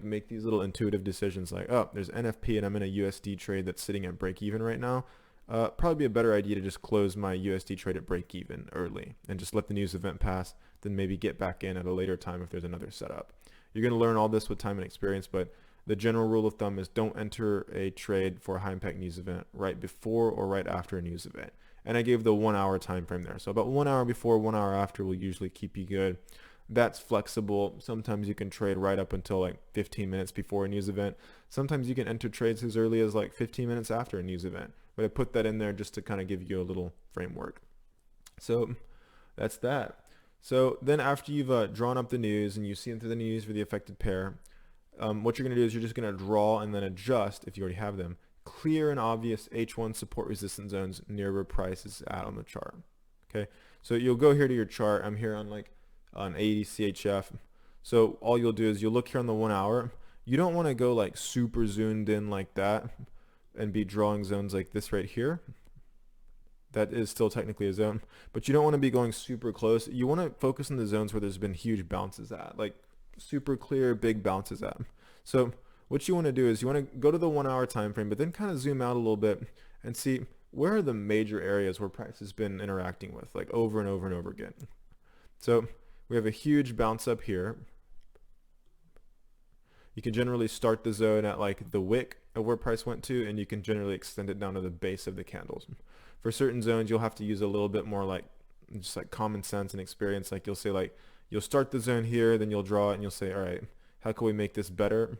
make these little intuitive decisions like, oh, there's NFP and I'm in a USD trade that's sitting at break even right now. Probably be a better idea to just close my USD trade at break even early and just let the news event pass, then maybe get back in at a later time if there's another setup. You're going to learn all this with time and experience, but the general rule of thumb is don't enter a trade for a high impact news event right before or right after a news event. And I gave the 1 hour time frame there. So about 1 hour before, 1 hour after will usually keep you good. That's flexible. Sometimes you can trade right up until like 15 minutes before a news event. Sometimes you can enter trades as early as like 15 minutes after a news event. But I put that in there just to kind of give you a little framework. So that's that. So then after you've drawn up the news and you've seen through the news for the affected pair, what you're going to do is you're just going to draw and then adjust, if you already have them, clear and obvious H1 support resistance zones near where price is at on the chart. Okay, so you'll go here to your chart. I'm here on 80 CHF. So all you'll do is you'll look here on the 1 hour. You don't want to go like super zoomed in like that and be drawing zones like this right here. That is still technically a zone, but you don't want to be going super close. You want to focus on the zones where there's been huge bounces at, like super clear big bounces at. So what you want to do is you want to go to the 1 hour time frame, but then kind of zoom out a little bit and see where are the major areas where price has been interacting with, like over and over and over again. So we have a huge bounce up here. You can generally start the zone at like the wick of where price went to, and you can generally extend it down to the base of the candles. For certain zones, you'll have to use a little bit more like just like common sense and experience. Like you'll say like, you'll start the zone here, then you'll draw it and you'll say, all right, how can we make this better?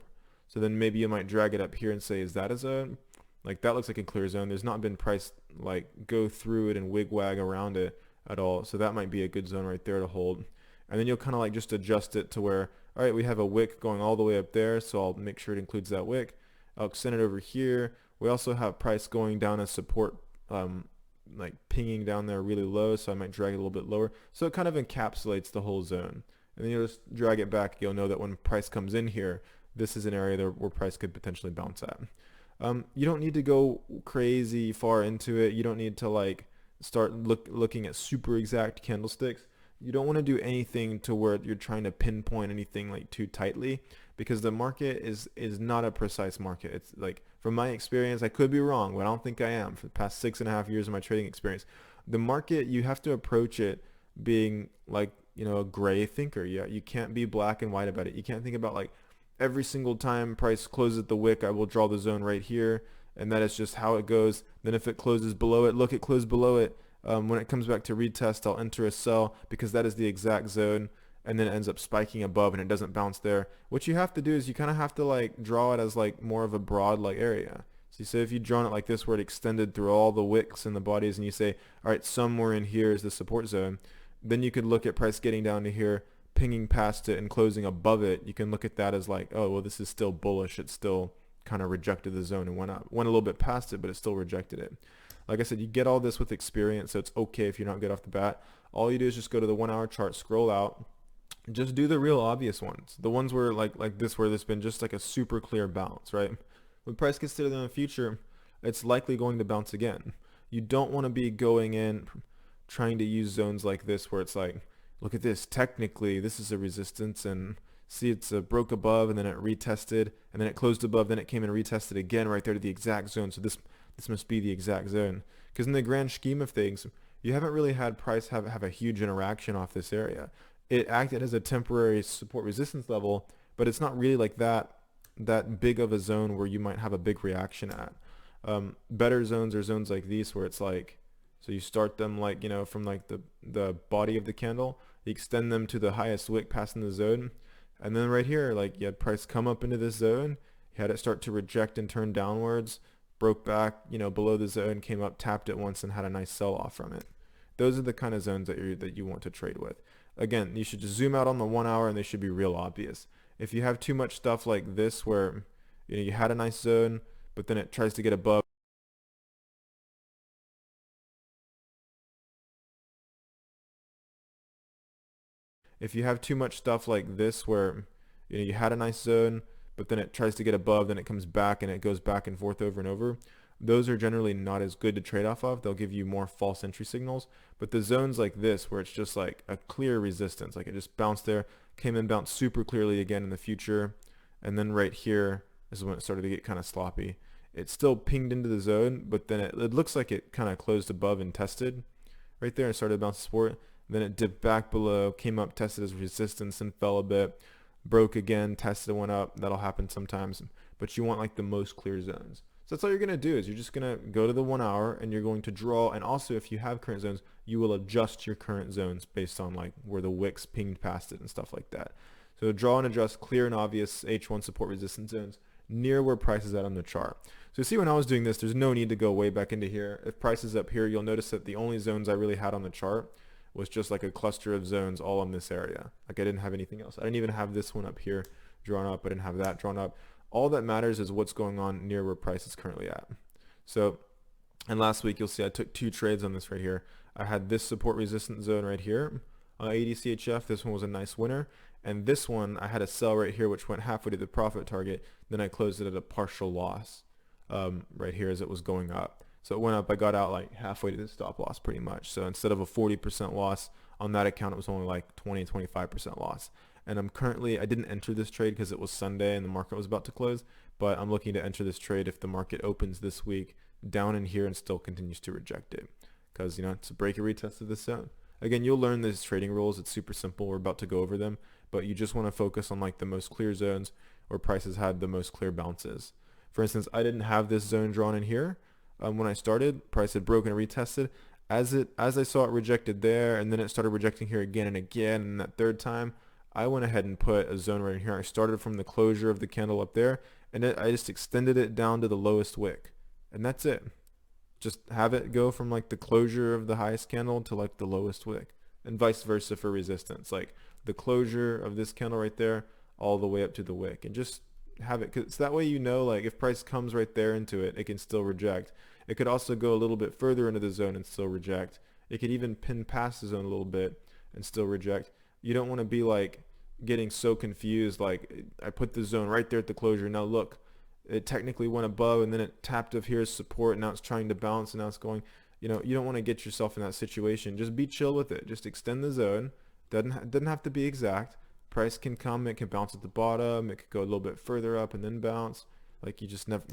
So then maybe you might drag it up here and say, is that a zone? Like that looks like a clear zone. There's not been price like go through it and wigwag around it at all. So that might be a good zone right there to hold. And then you'll kind of like just adjust it to where, all right, we have a wick going all the way up there. So I'll make sure it includes that wick. I'll extend it over here. We also have price going down as support, like pinging down there really low. So I might drag it a little bit lower. So it kind of encapsulates the whole zone. And then you'll just drag it back. You'll know that when price comes in here, this is an area where price could potentially bounce at. You don't need to go crazy far into it. You don't need to like start looking at super exact candlesticks. You don't want to do anything to where you're trying to pinpoint anything like too tightly, because the market is not a precise market. It's like, from my experience, I could be wrong, but I don't think I am. For the past 6.5 years of my trading experience, the market, you have to approach it being like, a gray thinker. Yeah, you can't be black and white about it. You can't think about like every single time price closes at the wick, I will draw the zone right here, and that is just how it goes. Then if it closes below it, look, it closed below it. When it comes back to retest, I'll enter a sell because that is the exact zone, and then it ends up spiking above and it doesn't bounce there. What you have to do is you kind of have to like draw it as like more of a broad like area. So you say if you've drawn it like this where it extended through all the wicks and the bodies, and you say, all right, somewhere in here is the support zone, then you could look at price getting down to here, pinging past it and closing above it. You can look at that as like, oh, well, this is still bullish. It still kind of rejected the zone and went up, went a little bit past it, but it still rejected it. Like I said, you get all this with experience, so it's okay if you're not good off the bat. All you do is just go to the 1 hour chart, scroll out, just do the real obvious ones. The ones where like this, where there's been just like a super clear bounce, right? When price gets to the future, it's likely going to bounce again. You don't want to be going in trying to use zones like this where it's like, look at this, technically this is a resistance, and see it's broke above and then it retested and then it closed above, then it came and retested again right there to the exact zone. So this must be the exact zone, because in the grand scheme of things, you haven't really had price have a huge interaction off this area. It acted as a temporary support resistance level, but it's not really like that big of a zone where you might have a big reaction at. Better zones are zones like these where it's like, so you start them like, from like the body of the candle, you extend them to the highest wick passing the zone. And then right here, like you had price come up into this zone, you had it start to reject and turn downwards, broke back, below the zone, came up, tapped it once and had a nice sell off from it. Those are the kind of zones that you want to trade with. Again, you should just zoom out on the 1 hour and they should be real obvious. If you have too much stuff like this where you had a nice zone, but then it tries to get above, if you have too much stuff like this where you had a nice zone, but then it tries to get above, then it comes back and it goes back and forth over and over, those are generally not as good to trade off of. They'll give you more false entry signals. But the zones like this, where it's just like a clear resistance, like it just bounced there, came and bounced super clearly again in the future, and then right here is when it started to get kind of sloppy. It still pinged into the zone, but then it looks like it kind of closed above and tested right there and started to bounce support. Then it dipped back below, came up, tested as resistance and fell a bit, broke again, tested, went up. That'll happen sometimes, but you want like the most clear zones. So that's all you're going to do is you're just going to go to the 1 hour and you're going to draw. And also if you have current zones, you will adjust your current zones based on like where the wicks pinged past it and stuff like that. So draw and adjust clear and obvious H1 support resistance zones near where price is at on the chart. So you see when I was doing this, there's no need to go way back into here. If price is up here, you'll notice that the only zones I really had on the chart was just like a cluster of zones all in this area. Like I didn't have anything else. I didn't even have this one up here drawn up. I didn't have that drawn up. All that matters is what's going on near where price is currently at. So, and last week you'll see I took 2 trades on this right here. I had this support resistance zone right here, ADCHF. This one was a nice winner. And this one, I had a sell right here, which went halfway to the profit target. Then I closed it at a partial loss right here as it was going up. So it went up, I got out like halfway to the stop loss pretty much. So instead of a 40% loss on that account, it was only like 20-25% loss. And I didn't enter this trade because it was Sunday and the market was about to close, but I'm looking to enter this trade if the market opens this week down in here and still continues to reject it, because it's a break and retest of this zone. Again, you'll learn these trading rules. It's super simple. We're about to go over them, but you just want to focus on like the most clear zones where prices had the most clear bounces. For instance, I didn't have this zone drawn in here. When I started, price had broken and retested. As I saw it rejected there, and then it started rejecting here again and again, and that third time, I went ahead and put a zone right in here. I started from the closure of the candle up there, and I just extended it down to the lowest wick, and that's it. Just have it go from like the closure of the highest candle to like the lowest wick, and vice versa for resistance, like the closure of this candle right there all the way up to the wick, and just have it, because that way like if price comes right there into it, it can still reject. It could also go a little bit further into the zone and still reject. It could even pin past the zone a little bit and still reject. You don't want to be like getting so confused, like I put the zone right there at the closure, now look, it technically went above and then it tapped up here as support, and now it's trying to bounce and now it's going, you don't want to get yourself in that situation. Just be chill with it. Just extend the zone. Doesn't have to be exact. Price can come, it can bounce at the bottom, it could go a little bit further up and then bounce. Like you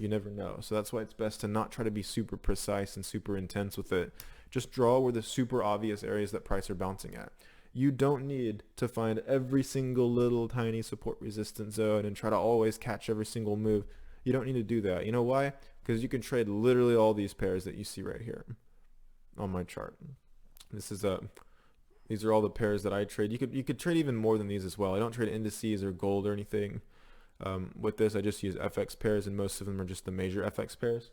never know. So that's why it's best to not try to be super precise and super intense with it. Just draw where the super obvious areas that price are bouncing at. You don't need to find every single little tiny support resistance zone and try to always catch every single move. You don't need to do that. You know why? Because you can trade literally all these pairs that you see right here on my chart. These are all the pairs that I trade. You could trade even more than these as well. I don't trade indices or gold or anything. With this, I just use FX pairs, and most of them are just the major FX pairs.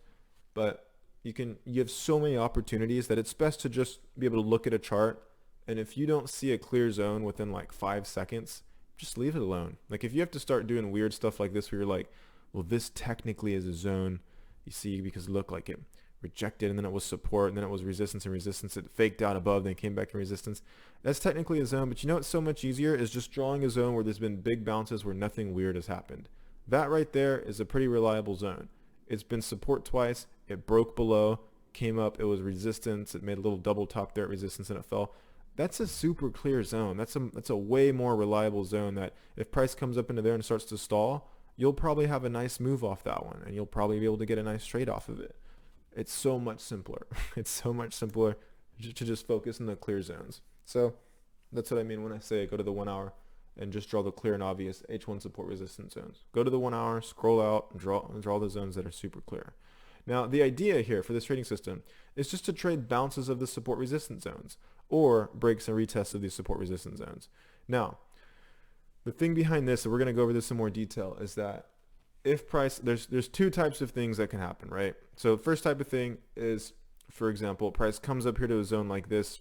But you have so many opportunities that it's best to just be able to look at a chart, and if you don't see a clear zone within like 5 seconds, just leave it alone. Like if you have to start doing weird stuff like this where you're like, well, this technically is a zone, you see, because look, like it rejected and then it was support and then it was resistance and resistance, it faked out above, then came back in resistance. That's technically a zone, but what's so much easier is just drawing a zone where there's been big bounces where nothing weird has happened. That right there is a pretty reliable zone. It's been support twice, it broke below, came up, it was resistance, it made a little double top there at resistance and it fell. That's a super clear zone. That's a way more reliable zone that if price comes up into there and starts to stall, you'll probably have a nice move off that one, and you'll probably be able to get a nice trade off of it. It's so much simpler. It's so much simpler to just focus on the clear zones. So that's what I mean when I say go to the 1 hour and just draw the clear and obvious H1 support resistance zones. Go to the 1 hour, scroll out, and draw the zones that are super clear. Now, the idea here for this trading system is just to trade bounces of the support resistance zones or breaks and retests of these support resistance zones. Now, the thing behind this, and we're going to go over this in more detail, is that if price, there's two types of things that can happen, right? So first type of thing is, for example, price comes up here to a zone like this,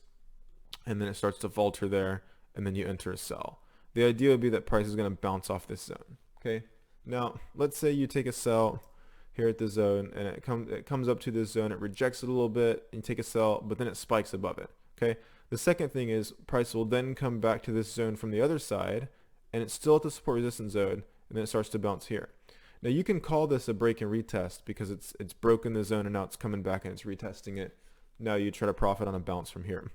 and then it starts to falter there, and then you enter a sell. The idea would be that price is going to bounce off this zone. Okay. Now, let's say you take a sell here at the zone, and it comes up to this zone, it rejects it a little bit, and you take a sell, but then it spikes above it. Okay. The second thing is price will then come back to this zone from the other side, and it's still at the support resistance zone, and then it starts to bounce here. Now you can call this a break and retest because it's broken the zone and now it's coming back and it's retesting it. Now you try to profit on a bounce from here.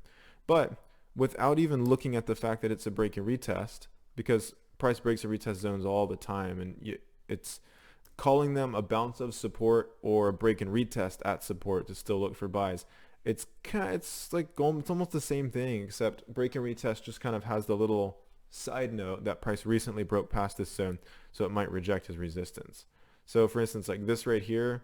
But without even looking at the fact that it's a break and retest, because price breaks and retest zones all the time, and it's calling them a bounce of support or a break and retest at support to still look for buys. It's almost the same thing, except break and retest just kind of has the little side note that price recently broke past this zone, so it might reject as resistance. So for instance, like this right here,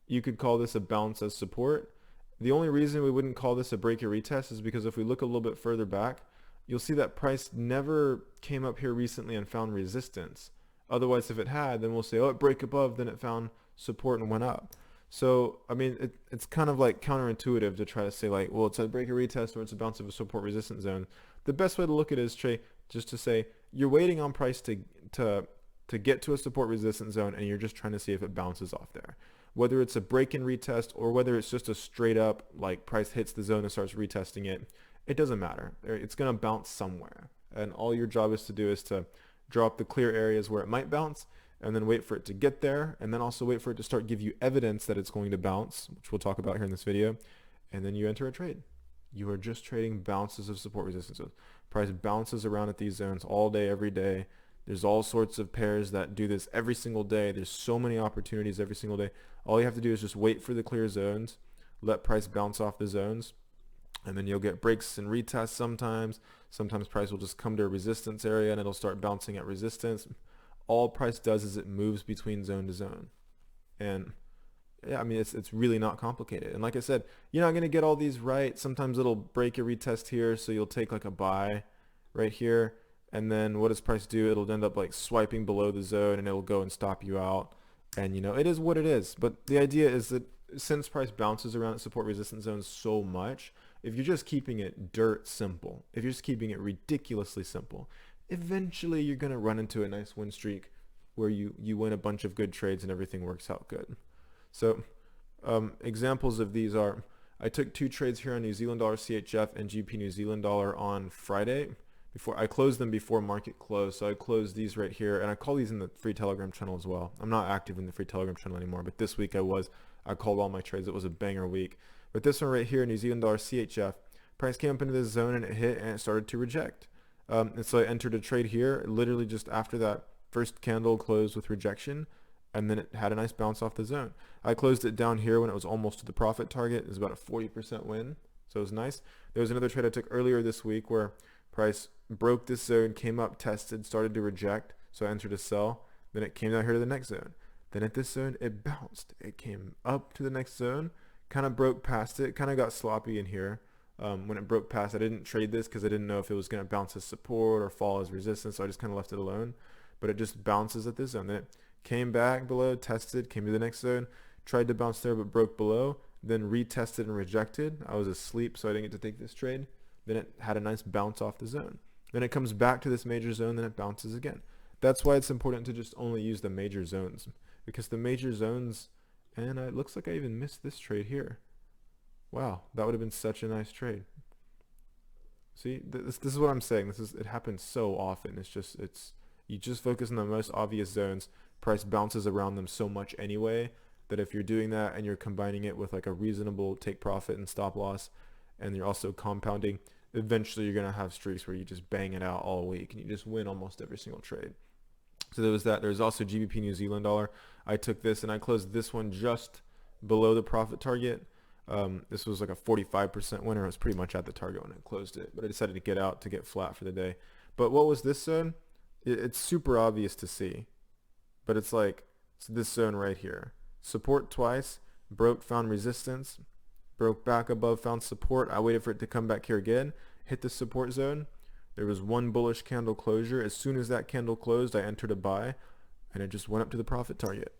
you could call this a bounce as support. The only reason we wouldn't call this a break or retest is because if we look a little bit further back, you'll see that price never came up here recently and found resistance. Otherwise, if it had, then we'll say, oh, it broke above, then it found support and went up. So, I mean, it's kind of like counterintuitive to try to say like, well, it's a break or retest or it's a bounce of a support resistance zone. The best way to look at it is just to say you're waiting on price to get to a support resistance zone, and you're just trying to see if it bounces off there. Whether it's a break and retest or whether it's just a straight up like price hits the zone and starts retesting it, it doesn't matter. It's going to bounce somewhere, and all your job is to do is to draw up the clear areas where it might bounce, and then wait for it to get there, and then also wait for it to start give you evidence that it's going to bounce, which we'll talk about here in this video, and then you enter a trade. You are just trading bounces of support resistances. Price bounces around at these zones all day, every day. There's all sorts of pairs that do this every single day. There's so many opportunities every single day. All you have to do is just wait for the clear zones, let price bounce off the zones, and then you'll get breaks and retests sometimes. Sometimes price will just come to a resistance area and it'll start bouncing at resistance. All price does is it moves between zone to zone. And yeah, I mean, it's really not complicated. And like I said, you're not going to get all these right. Sometimes it'll break a retest here, so you'll take like a buy right here. And then what does price do? It'll end up like swiping below the zone, and it'll go and stop you out. And it is what it is. But the idea is that since price bounces around at support resistance zones so much, if you're just keeping it dirt simple, if you're just keeping it ridiculously simple, eventually you're going to run into a nice win streak where you win a bunch of good trades and everything works out good. So examples of these are, I took 2 trades here on New Zealand dollar CHF and GBP New Zealand dollar on Friday. I closed them before market close, so I closed these right here, and I call these in the free Telegram channel as well. I'm not active in the free Telegram channel anymore, but this week I called all my trades. It was a banger week. But this one right here, New Zealand dollar CHF, price came up into this zone and it hit and it started to reject. And so I entered a trade here, literally just after that first candle closed with rejection, and then it had a nice bounce off the zone. I closed it down here when it was almost to the profit target. It was about a 40% win, so it was nice. There was another trade I took earlier this week where price broke this zone, came up, tested, started to reject, so I entered a sell. Then it came down here to the next zone. Then at this zone, it bounced. It came up to the next zone, kind of broke past it, kind of got sloppy in here. When it broke past, I didn't trade this because I didn't know if it was going to bounce as support or fall as resistance, so I just kind of left it alone. But it just bounces at this zone. Then it came back below, tested, came to the next zone, tried to bounce there but broke below, then retested and rejected. I was asleep, so I didn't get to take this trade. Then it had a nice bounce off the zone. Then it comes back to this major zone, then it bounces again. That's why it's important to just only use the major zones, because the major zones, and it looks like I even missed this trade here. Wow, that would have been such a nice trade. See, this is what I'm saying. It happens so often. You just focus on the most obvious zones. Price bounces around them so much anyway that if you're doing that and you're combining it with like a reasonable take profit and stop loss, and you're also compounding, eventually you're going to have streaks where you just bang it out all week and you just win almost every single trade. So there was that. There's also GBP New Zealand dollar. I took this and I closed this one just below the profit target. This was like a 45% winner. It was pretty much at the target when I closed it, but I decided to get out to get flat for the day. But what was this zone? It's super obvious to see, but it's like this zone right here. Support twice, broke, found resistance, broke back above, found support. I waited for it to come back here again, hit the support zone. There was one bullish candle closure. As soon as that candle closed, I entered a buy, and it just went up to the profit target.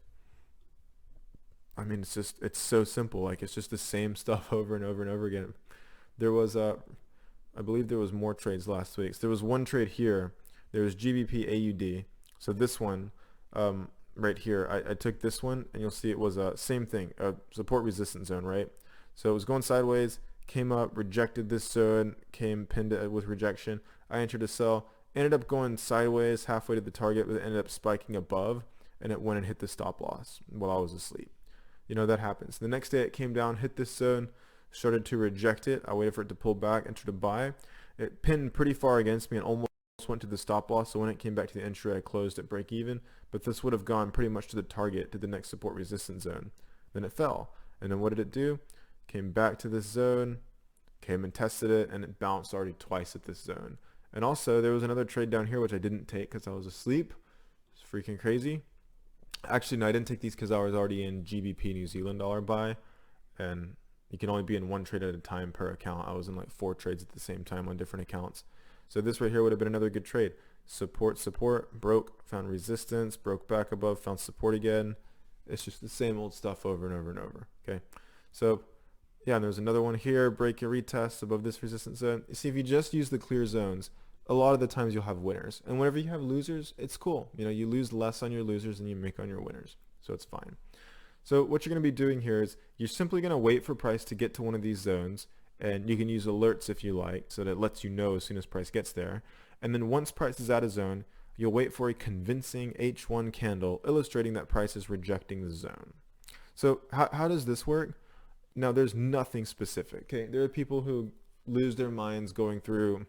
I mean, it's so simple. Like, it's just the same stuff over and over and over again. There was I believe there was more trades last week. So there was one trade here. There was GBP AUD. So this one, right here, I took this one, and you'll see it was same thing, a support resistance zone, right? So it was going sideways, came up, rejected this zone, came pinned with rejection. I entered a sell, ended up going sideways halfway to the target, but it ended up spiking above, and it went and hit the stop loss while I was asleep. You know, that happens. The next day it came down, hit this zone, started to reject it. I waited for it to pull back, entered a buy. It pinned pretty far against me and almost went to the stop loss. So when it came back to the entry, I closed at break even, but this would have gone pretty much to the target, to the next support resistance zone. Then it fell. And then what did it do? Came back to this zone, came and tested it, and it bounced already twice at this zone. And also there was another trade down here which I didn't take because I was asleep. It's freaking crazy. Actually, no, I didn't take these because I was already in GBP New Zealand dollar buy, and you can only be in one trade at a time per account. I was in like 4 trades at the same time on different accounts. So this right here would have been another good trade. Support, support, broke, found resistance, broke back above, found support again. It's just the same old stuff over and over and over. Okay, so yeah, and there's another one here, break and retest above this resistance zone. You see, if you just use the clear zones, a lot of the times you'll have winners, and whenever you have losers, it's cool. You know, you lose less on your losers than you make on your winners, so it's fine. So what you're going to be doing here is you're simply going to wait for price to get to one of these zones, and you can use alerts if you like, so that it lets you know as soon as price gets there. And then once price is out of zone, you'll wait for a convincing H1 candle illustrating that price is rejecting the zone. So how does this work? Now, there's nothing specific. Okay, there are people who lose their minds going through,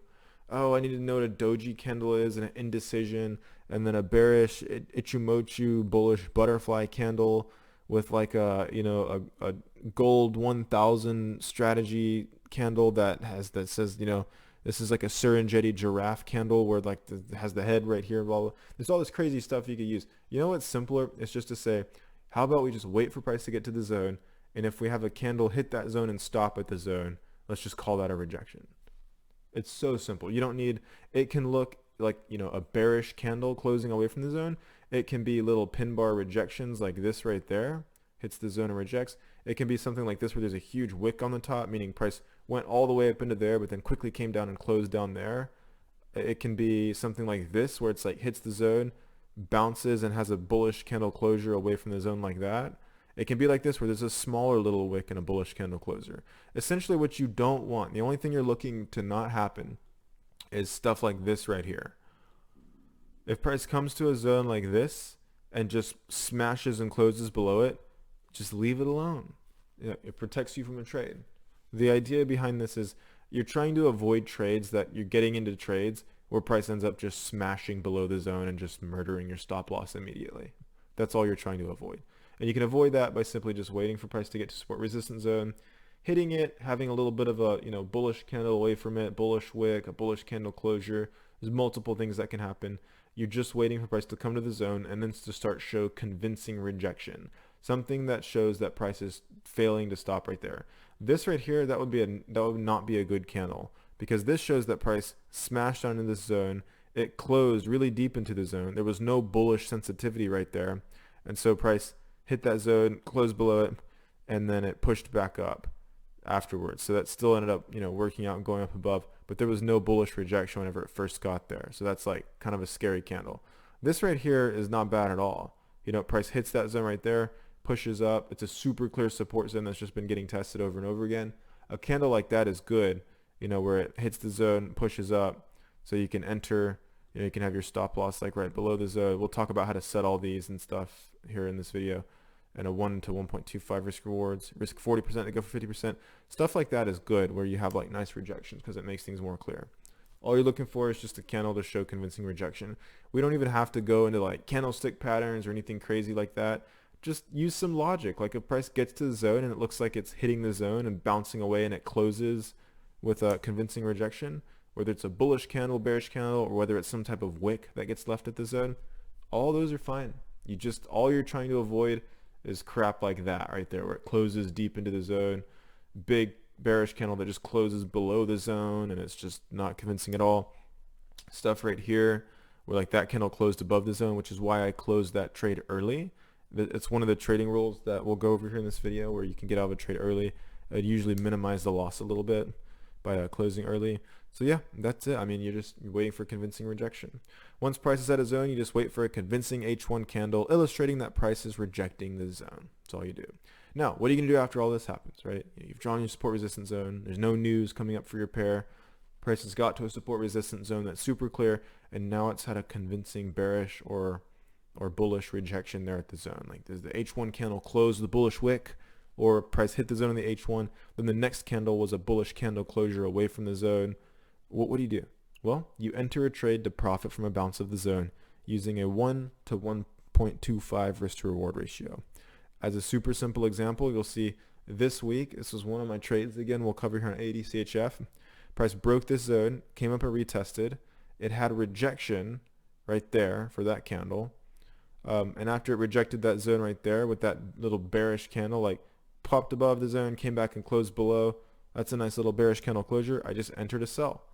oh, I need to know what a doji candle is, and an indecision, and then a bearish Ichimoku bullish butterfly candle with like a, you know, a gold 1000 strategy candle that says, you know, this is like a Serengeti giraffe candle where like has the head right here, blah, blah. There's all this crazy stuff you could use. You know what's simpler? It's just to say, how about we just wait for price to get to the zone, and if we have a candle hit that zone and stop at the zone, let's just call that a rejection. It's so simple. You don't need, it can look like, you know, a bearish candle closing away from the zone. It can be little pin bar rejections like this right there, hits the zone and rejects. It can be something like this where there's a huge wick on the top, meaning price went all the way up into there, but then quickly came down and closed down there. It can be something like this where it's like hits the zone, bounces and has a bullish candle closure away from the zone like that. It can be like this where there's a smaller little wick and a bullish candle closer. Essentially what you don't want, the only thing you're looking to not happen is stuff like this right here. If price comes to a zone like this and just smashes and closes below it, just leave it alone. It protects you from a trade. The idea behind this is you're trying to avoid trades that you're getting into trades where price ends up just smashing below the zone and just murdering your stop loss immediately. That's all you're trying to avoid. And you can avoid that by simply just waiting for price to get to support resistance zone, hitting it, having a little bit of a, you know, bullish candle away from it, bullish wick, a bullish candle closure. There's multiple things that can happen. You're just waiting for price to come to the zone and then to start show convincing rejection. Something that shows that price is failing to stop right there. This right here, that would not be a good candle, because this shows that price smashed down in this zone. It closed really deep into the zone. There was no bullish sensitivity right there. And so price hit that zone, closed below it, and then it pushed back up afterwards. So that still ended up, you know, working out and going up above, but there was no bullish rejection whenever it first got there. So that's like kind of a scary candle. This right here is not bad at all. You know, price hits that zone right there, pushes up. It's a super clear support zone that's just been getting tested over and over again. A candle like that is good, you know, where it hits the zone, pushes up, so you can enter, you know, you can have your stop loss like right below the zone. We'll talk about how to set all these and stuff here in this video. And a 1 to 1.25 risk rewards, risk 40% to go for 50%. Stuff like that is good, where you have like nice rejections because it makes things more clear. All you're looking for is just a candle to show convincing rejection. We don't even have to go into like candlestick patterns or anything crazy like that. Just use some logic. Like if price gets to the zone and it looks like it's hitting the zone and bouncing away and it closes with a convincing rejection, whether it's a bullish candle, bearish candle, or whether it's some type of wick that gets left at the zone, all those are fine. All you're trying to avoid is crap like that right there, where it closes deep into the zone. Big bearish candle that just closes below the zone and it's just not convincing at all. Stuff right here where like that candle closed above the zone, which is why I closed that trade early. It's one of the trading rules that we'll go over here in this video where you can get out of a trade early. I'd usually minimize the loss a little bit by closing early. So yeah, that's it. I mean, you're waiting for convincing rejection. Once price is at a zone, you just wait for a convincing H1 candle illustrating that price is rejecting the zone. That's all you do. Now, what are you going to do after all this happens, right? You've drawn your support resistance zone. There's no news coming up for your pair. Price has got to a support resistance zone that's super clear, and now it's had a convincing bearish or bullish rejection there at the zone. Like, does the H1 candle close the bullish wick, or price hit the zone in the H1? Then the next candle was a bullish candle closure away from the zone. What do you do? Well, you enter a trade to profit from a bounce of the zone using a 1 to 1.25 risk to reward ratio. As a super simple example, you'll see this week, this was one of my trades again, we'll cover here on ADCHF. Price broke this zone, came up and retested. It had a rejection right there for that candle. And after it rejected that zone right there with that little bearish candle, like popped above the zone, came back and closed below. That's a nice little bearish candle closure. I just entered a sell.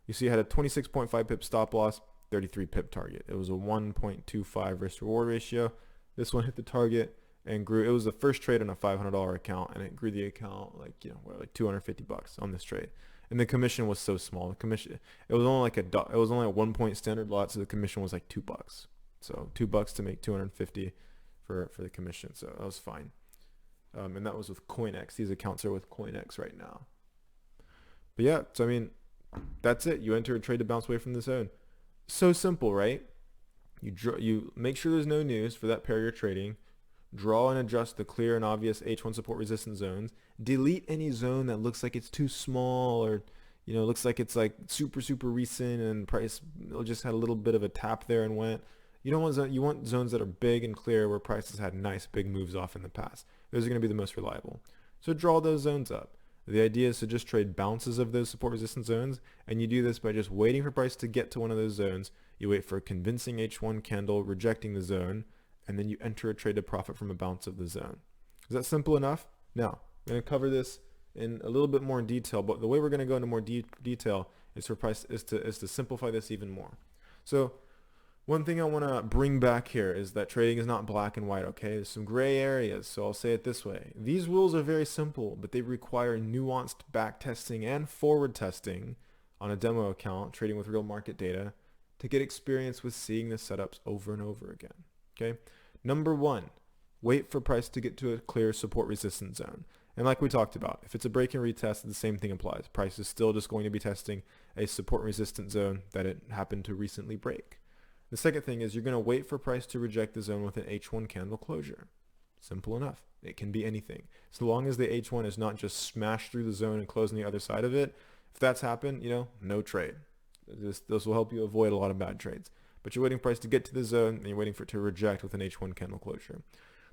You see I had a 26.5 pip stop loss, 33 pip target. It was a 1.25 risk reward ratio. This one hit the target and grew. It was the first trade on a $500 account, and it grew the account like, you know, like $250 on this trade. And the commission was so small. The commission, it was only like it was only a 1 point standard lot, so the commission was like $2. So $2 to make 250 for the commission. So that was fine. And that was with CoinEx. These accounts are with CoinEx right now. But yeah, so I mean, that's it. You enter a trade to bounce away from the zone. So simple, right? You make sure there's no news for that pair you're trading. Draw and adjust the clear and obvious H1 support resistance zones. Delete any zone that looks like it's too small, or looks like it's like super recent and price just had a little bit of a tap there and went. You want zones that are big and clear where prices had nice big moves off in the past. Those are going to be the most reliable. So draw those zones up. The idea is to just trade bounces of those support resistance zones, and you do this by just waiting for price to get to one of those zones. You wait for a convincing H1 candle rejecting the zone, and then you enter a trade to profit from a bounce of the zone. Is that simple enough? Now, I'm going to cover this in a little bit more detail, but the way we're going to go into more detail is to simplify this even more. So one thing I want to bring back here is that trading is not black and white, okay? There's some gray areas, so I'll say it this way. These rules are very simple, but they require nuanced back testing and forward testing on a demo account, trading with real market data, to get experience with seeing the setups over and over again, okay? Number one, wait for price to get to a clear support resistance zone. And like we talked about, if it's a break and retest, the same thing applies. Price is still just going to be testing a support resistance zone that it happened to recently break. The second thing is you're going to wait for price to reject the zone with an H1 candle closure. Simple enough. It can be anything. So long as the H1 is not just smashed through the zone and closed on the other side of it, if that's happened, no trade. This will help you avoid a lot of bad trades. But you're waiting for price to get to the zone, and you're waiting for it to reject with an H1 candle closure.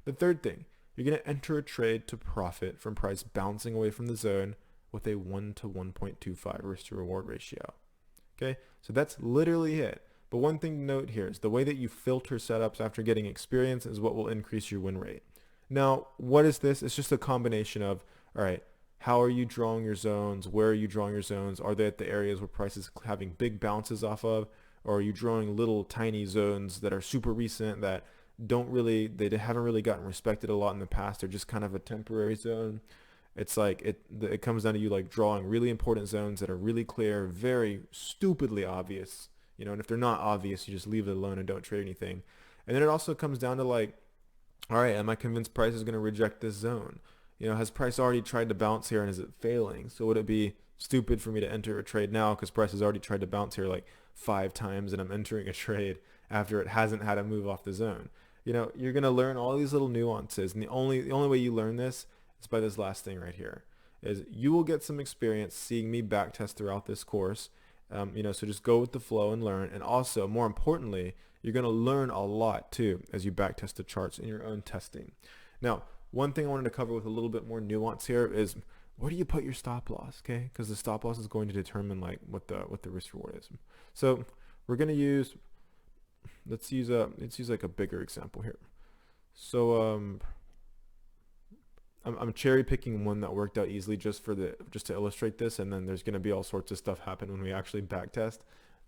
The third thing, you're going to enter a trade to profit from price bouncing away from the zone with a 1 to 1.25 risk to reward ratio. Okay, so that's literally it. But one thing to note here is the way that you filter setups after getting experience is what will increase your win rate. Now, what is this? It's just a combination of, all right, how are you drawing your zones? Where are you drawing your zones? Are they at the areas where price is having big bounces off of? Or are you drawing little tiny zones that are super recent that they haven't really gotten respected a lot in the past? They're just kind of a temporary zone. It's like it comes down to you like drawing really important zones that are really clear, very stupidly obvious. And if they're not obvious, you just leave it alone and don't trade anything. And then it also comes down to like, all right, am I convinced price is going to reject this zone? Has price already tried to bounce here and is it failing? So would it be stupid for me to enter a trade now because price has already tried to bounce here like 5 times and I'm entering a trade after it hasn't had a move off the zone? You're going to learn all these little nuances. And the only way you learn this is by this last thing right here, is you will get some experience seeing me backtest throughout this course. So just go with the flow and learn. And also, more importantly, you're going to learn a lot too as you backtest the charts in your own testing. Now, one thing I wanted to cover with a little bit more nuance here is where do you put your stop loss, okay? Because the stop loss is going to determine like what the risk reward is. So we're going to use, let's use like a bigger example here. So I'm cherry picking one that worked out easily just to illustrate this, and then there's going to be all sorts of stuff happen when we actually backtest,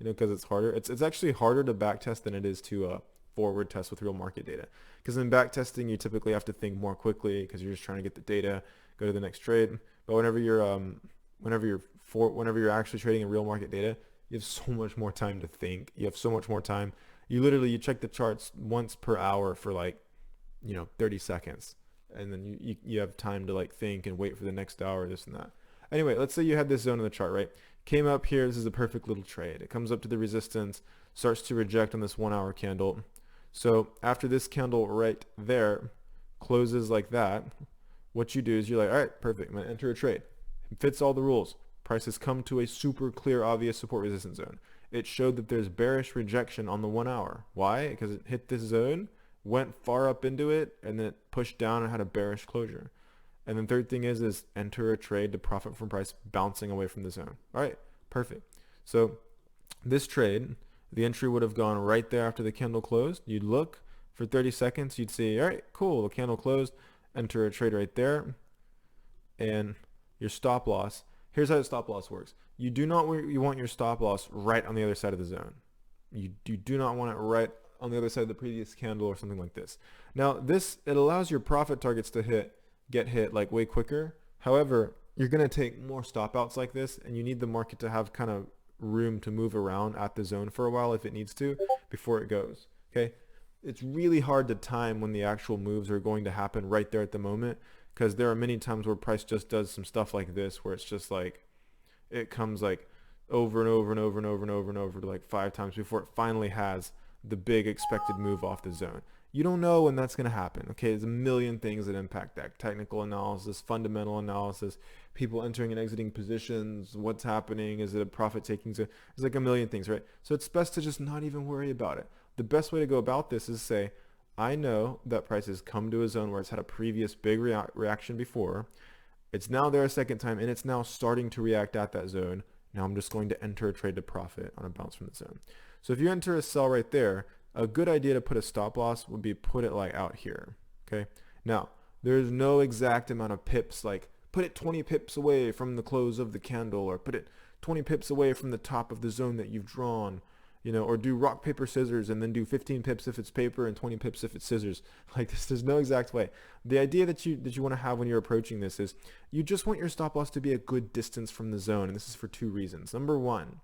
because it's harder. It's actually harder to backtest than it is to forward test with real market data. Because in backtesting, you typically have to think more quickly because you're just trying to get the data, go to the next trade. But whenever you're actually trading in real market data, you have so much more time to think. You have so much more time. You check the charts once per hour for 30 seconds, and then you have time to think and wait for the next hour, this and that. Anyway, let's say you had this zone in the chart, right? Came up here, this is a perfect little trade. It comes up to the resistance, starts to reject on this 1 hour candle. So after this candle right there closes like that, what you do is you're like, all right, perfect, I'm gonna enter a trade. It fits all the rules. Price has come to a super clear, obvious support resistance zone. It showed that there's bearish rejection on the 1 hour. Why? Because it hit this zone, went far up into it, and then it pushed down and had a bearish closure. And then third thing is enter a trade to profit from price bouncing away from the zone. All right, perfect. So this trade, the entry would have gone right there after the candle closed. You'd look for 30 seconds. You'd see, all right, cool, the candle closed. Enter a trade right there. And your stop loss. Here's how the stop loss works. You want your stop loss right on the other side of the zone. You do not want it right on the other side of the previous candle or something like this. Now it allows your profit targets to get hit way quicker. However, you're going to take more stop outs like this, and you need the market to have kind of room to move around at the zone for a while if it needs to before it goes. Okay, it's really hard to time when the actual moves are going to happen right there at the moment, because there are many times where price just does some stuff like this where it's just it comes over and over and over and over and over and over to 5 times before it finally has the big expected move off the zone. You don't know when that's going to happen. Okay, there's a million things that impact that. Technical analysis, fundamental analysis, people entering and exiting positions, what's happening, is it a profit taking zone? There's a million things, right? So it's best to just not even worry about it. The best way to go about this is say, I know that price has come to a zone where it's had a previous big reaction before. It's now there a second time, and it's now starting to react at that zone. Now I'm just going to enter a trade to profit on a bounce from the zone. So if you enter a sell right there, a good idea to put a stop loss would be put it out here. Okay. Now there's no exact amount of pips, put it 20 pips away from the close of the candle, or put it 20 pips away from the top of the zone that you've drawn, or do rock, paper, scissors, and then do 15 pips if it's paper and 20 pips if it's scissors. There's no exact way. The idea that you want to have when you're approaching this is you just want your stop loss to be a good distance from the zone. And this is for 2 reasons. Number one,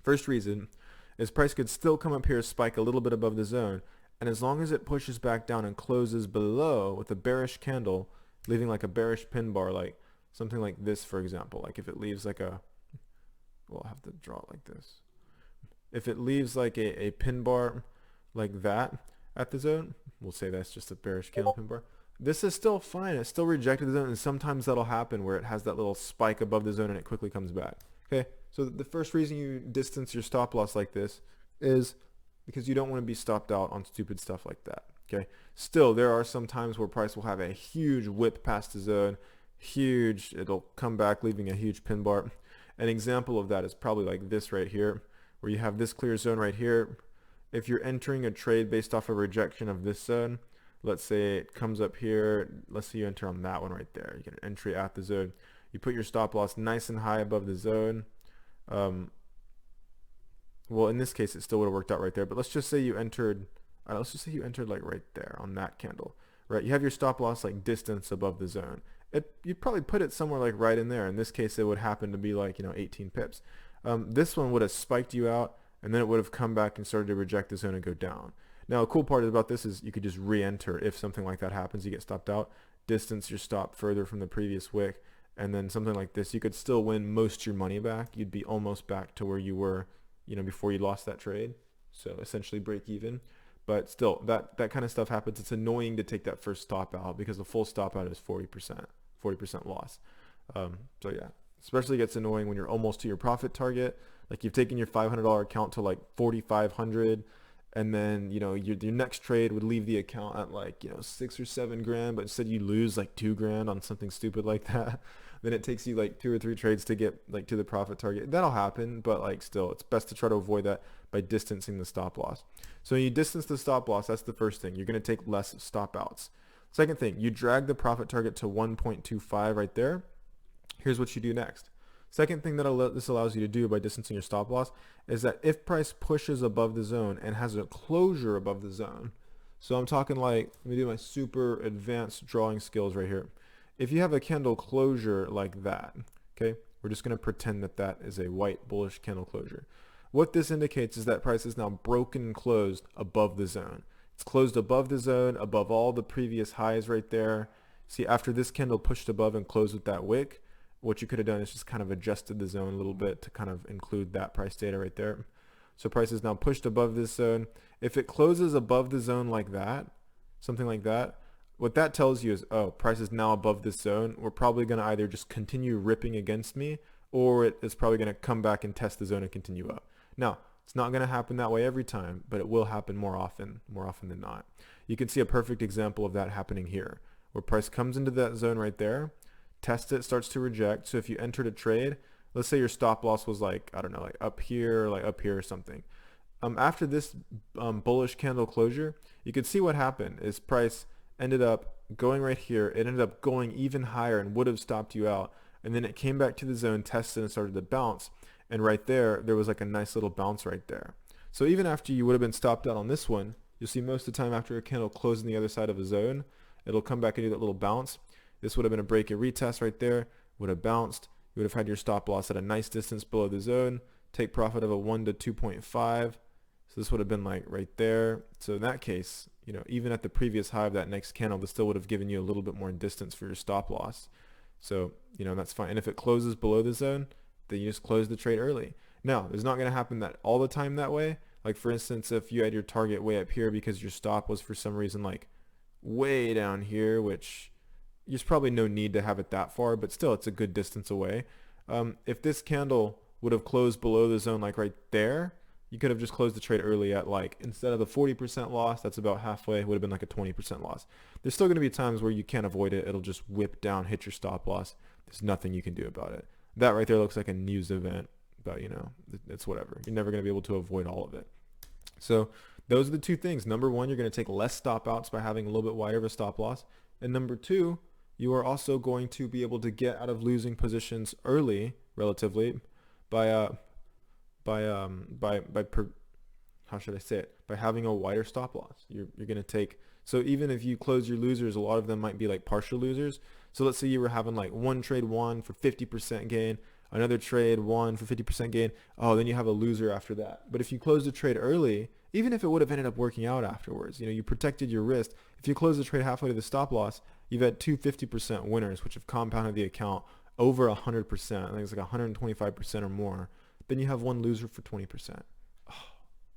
first reason is price could still come up here, spike a little bit above the zone, and as long as it pushes back down and closes below with a bearish candle, leaving a bearish pin bar, something like this, for example, if it leaves we'll have to draw it like this. If it leaves a pin bar like that at the zone, we'll say that's just a bearish candle pin bar. This is still fine. It's still rejected the zone, and sometimes that'll happen where it has that little spike above the zone and it quickly comes back. Okay, so the first reason you distance your stop loss like this is because you don't want to be stopped out on stupid stuff like that. Okay, still there are some times where price will have a huge whip past the zone, it'll come back leaving a huge pin bar. An example of that is probably like this right here, where you have this clear zone right here. If you're entering a trade based off a rejection of this zone, let's say it comes up here, let's say you enter on that one right there, you get an entry at the zone, you put your stop loss nice and high above the zone. Well, in this case it still would have worked out right there, but let's just say you entered right there on that candle, right? You have your stop loss distance above the zone. You'd probably put it somewhere right in there. In this case it would happen to be 18 pips. This one would have spiked you out, and then it would have come back and started to reject the zone and go down. Now, a cool part about this is you could just re-enter if something like that happens. You get stopped out, distance your stop further from the previous wick, and then something like this, you could still win most of your money back. You'd be almost back to where you were, before you lost that trade. So essentially break even. But still, that kind of stuff happens. It's annoying to take that first stop out because the full stop out is 40% loss. So yeah, especially gets annoying when you're almost to your profit target. You've taken your $500 account to $4,500, and then your next trade would leave the account at $6 or $7 grand, but instead you lose $2 grand on something stupid like that. Then it takes you 2 or 3 trades to get to the profit target. That'll happen, but still, it's best to try to avoid that by distancing the stop loss. So when you distance the stop loss, that's the first thing. You're going to take less stop outs. Second thing, you drag the profit target to 1.25 right there. Here's what you do next. Second thing that this allows you to do by distancing your stop loss is that if price pushes above the zone and has a closure above the zone, so I'm talking like, let me do my super advanced drawing skills right here. If you have a candle closure like that, okay, we're just going to pretend that that is a white bullish candle closure. What this indicates is that price is now broken and closed above the zone. It's closed above the zone, above all the previous highs right there. See, after this candle pushed above and closed with that wick, what you could have done is just kind of adjusted the zone a little bit to kind of include that price data right there. So price is now pushed above this zone. If it closes above the zone like that, something like that, what that tells you is, oh, price is now above this zone. We're probably going to either just continue ripping against me, or it's probably going to come back and test the zone and continue up. Now, it's not going to happen that way every time, but it will happen more often than not. You can see a perfect example of that happening here, where price comes into that zone right there, tests it, starts to reject. So if you entered a trade, let's say your stop loss was like, I don't know, like up here or something. After this bullish candle closure, you could see what happened is price ended up going right here. It ended up going even higher and would have stopped you out. And then it came back to the zone, tested, and started to bounce. And right there was like a nice little bounce right there. So even after you would have been stopped out on this one, you'll see most of the time after a candle closes on the other side of a zone, it'll come back and do that little bounce. This would have been a break and retest right there, would have bounced. You would have had your stop loss at a nice distance below the zone, take profit of a 1 to 2.5. So this would have been like right there. So in that case, you know, even at the previous high of that next candle, this still would have given you a little bit more distance for your stop loss. So, you know, that's fine. And if it closes below the zone, then you just close the trade early. Now, it's not going to happen that all the time that way. Like for instance, if you had your target way up here because your stop was for some reason like way down here, which there's probably no need to have it that far, but still it's a good distance away. If this candle would have closed below the zone like right there, you could have just closed the trade early at like, instead of the 40% loss, that's about halfway, it would have been like a 20% loss. There's still going to be times where you can't avoid it. It'll just whip down, hit your stop loss. There's nothing you can do about it. That right there looks like a news event, but you know, it's whatever. You're never going to be able to avoid all of it. So those are the two things. Number one, you're going to take less stop outs by having a little bit wider of a stop loss. And number two, you are also going to be able to get out of losing positions early, relatively, by how should I say it? By having a wider stop loss. You're going to take, so even if you close your losers, a lot of them might be like partial losers. So let's say you were having like one trade won for 50% gain, another trade won for 50% gain. Oh, then you have a loser after that. But if you close the trade early, even if it would have ended up working out afterwards, you know, you protected your wrist. If you close the trade halfway to the stop loss, you've had two 50% winners, which have compounded the account over 100%. I think it's like 125% or more. Then you have one loser for 20%. Oh,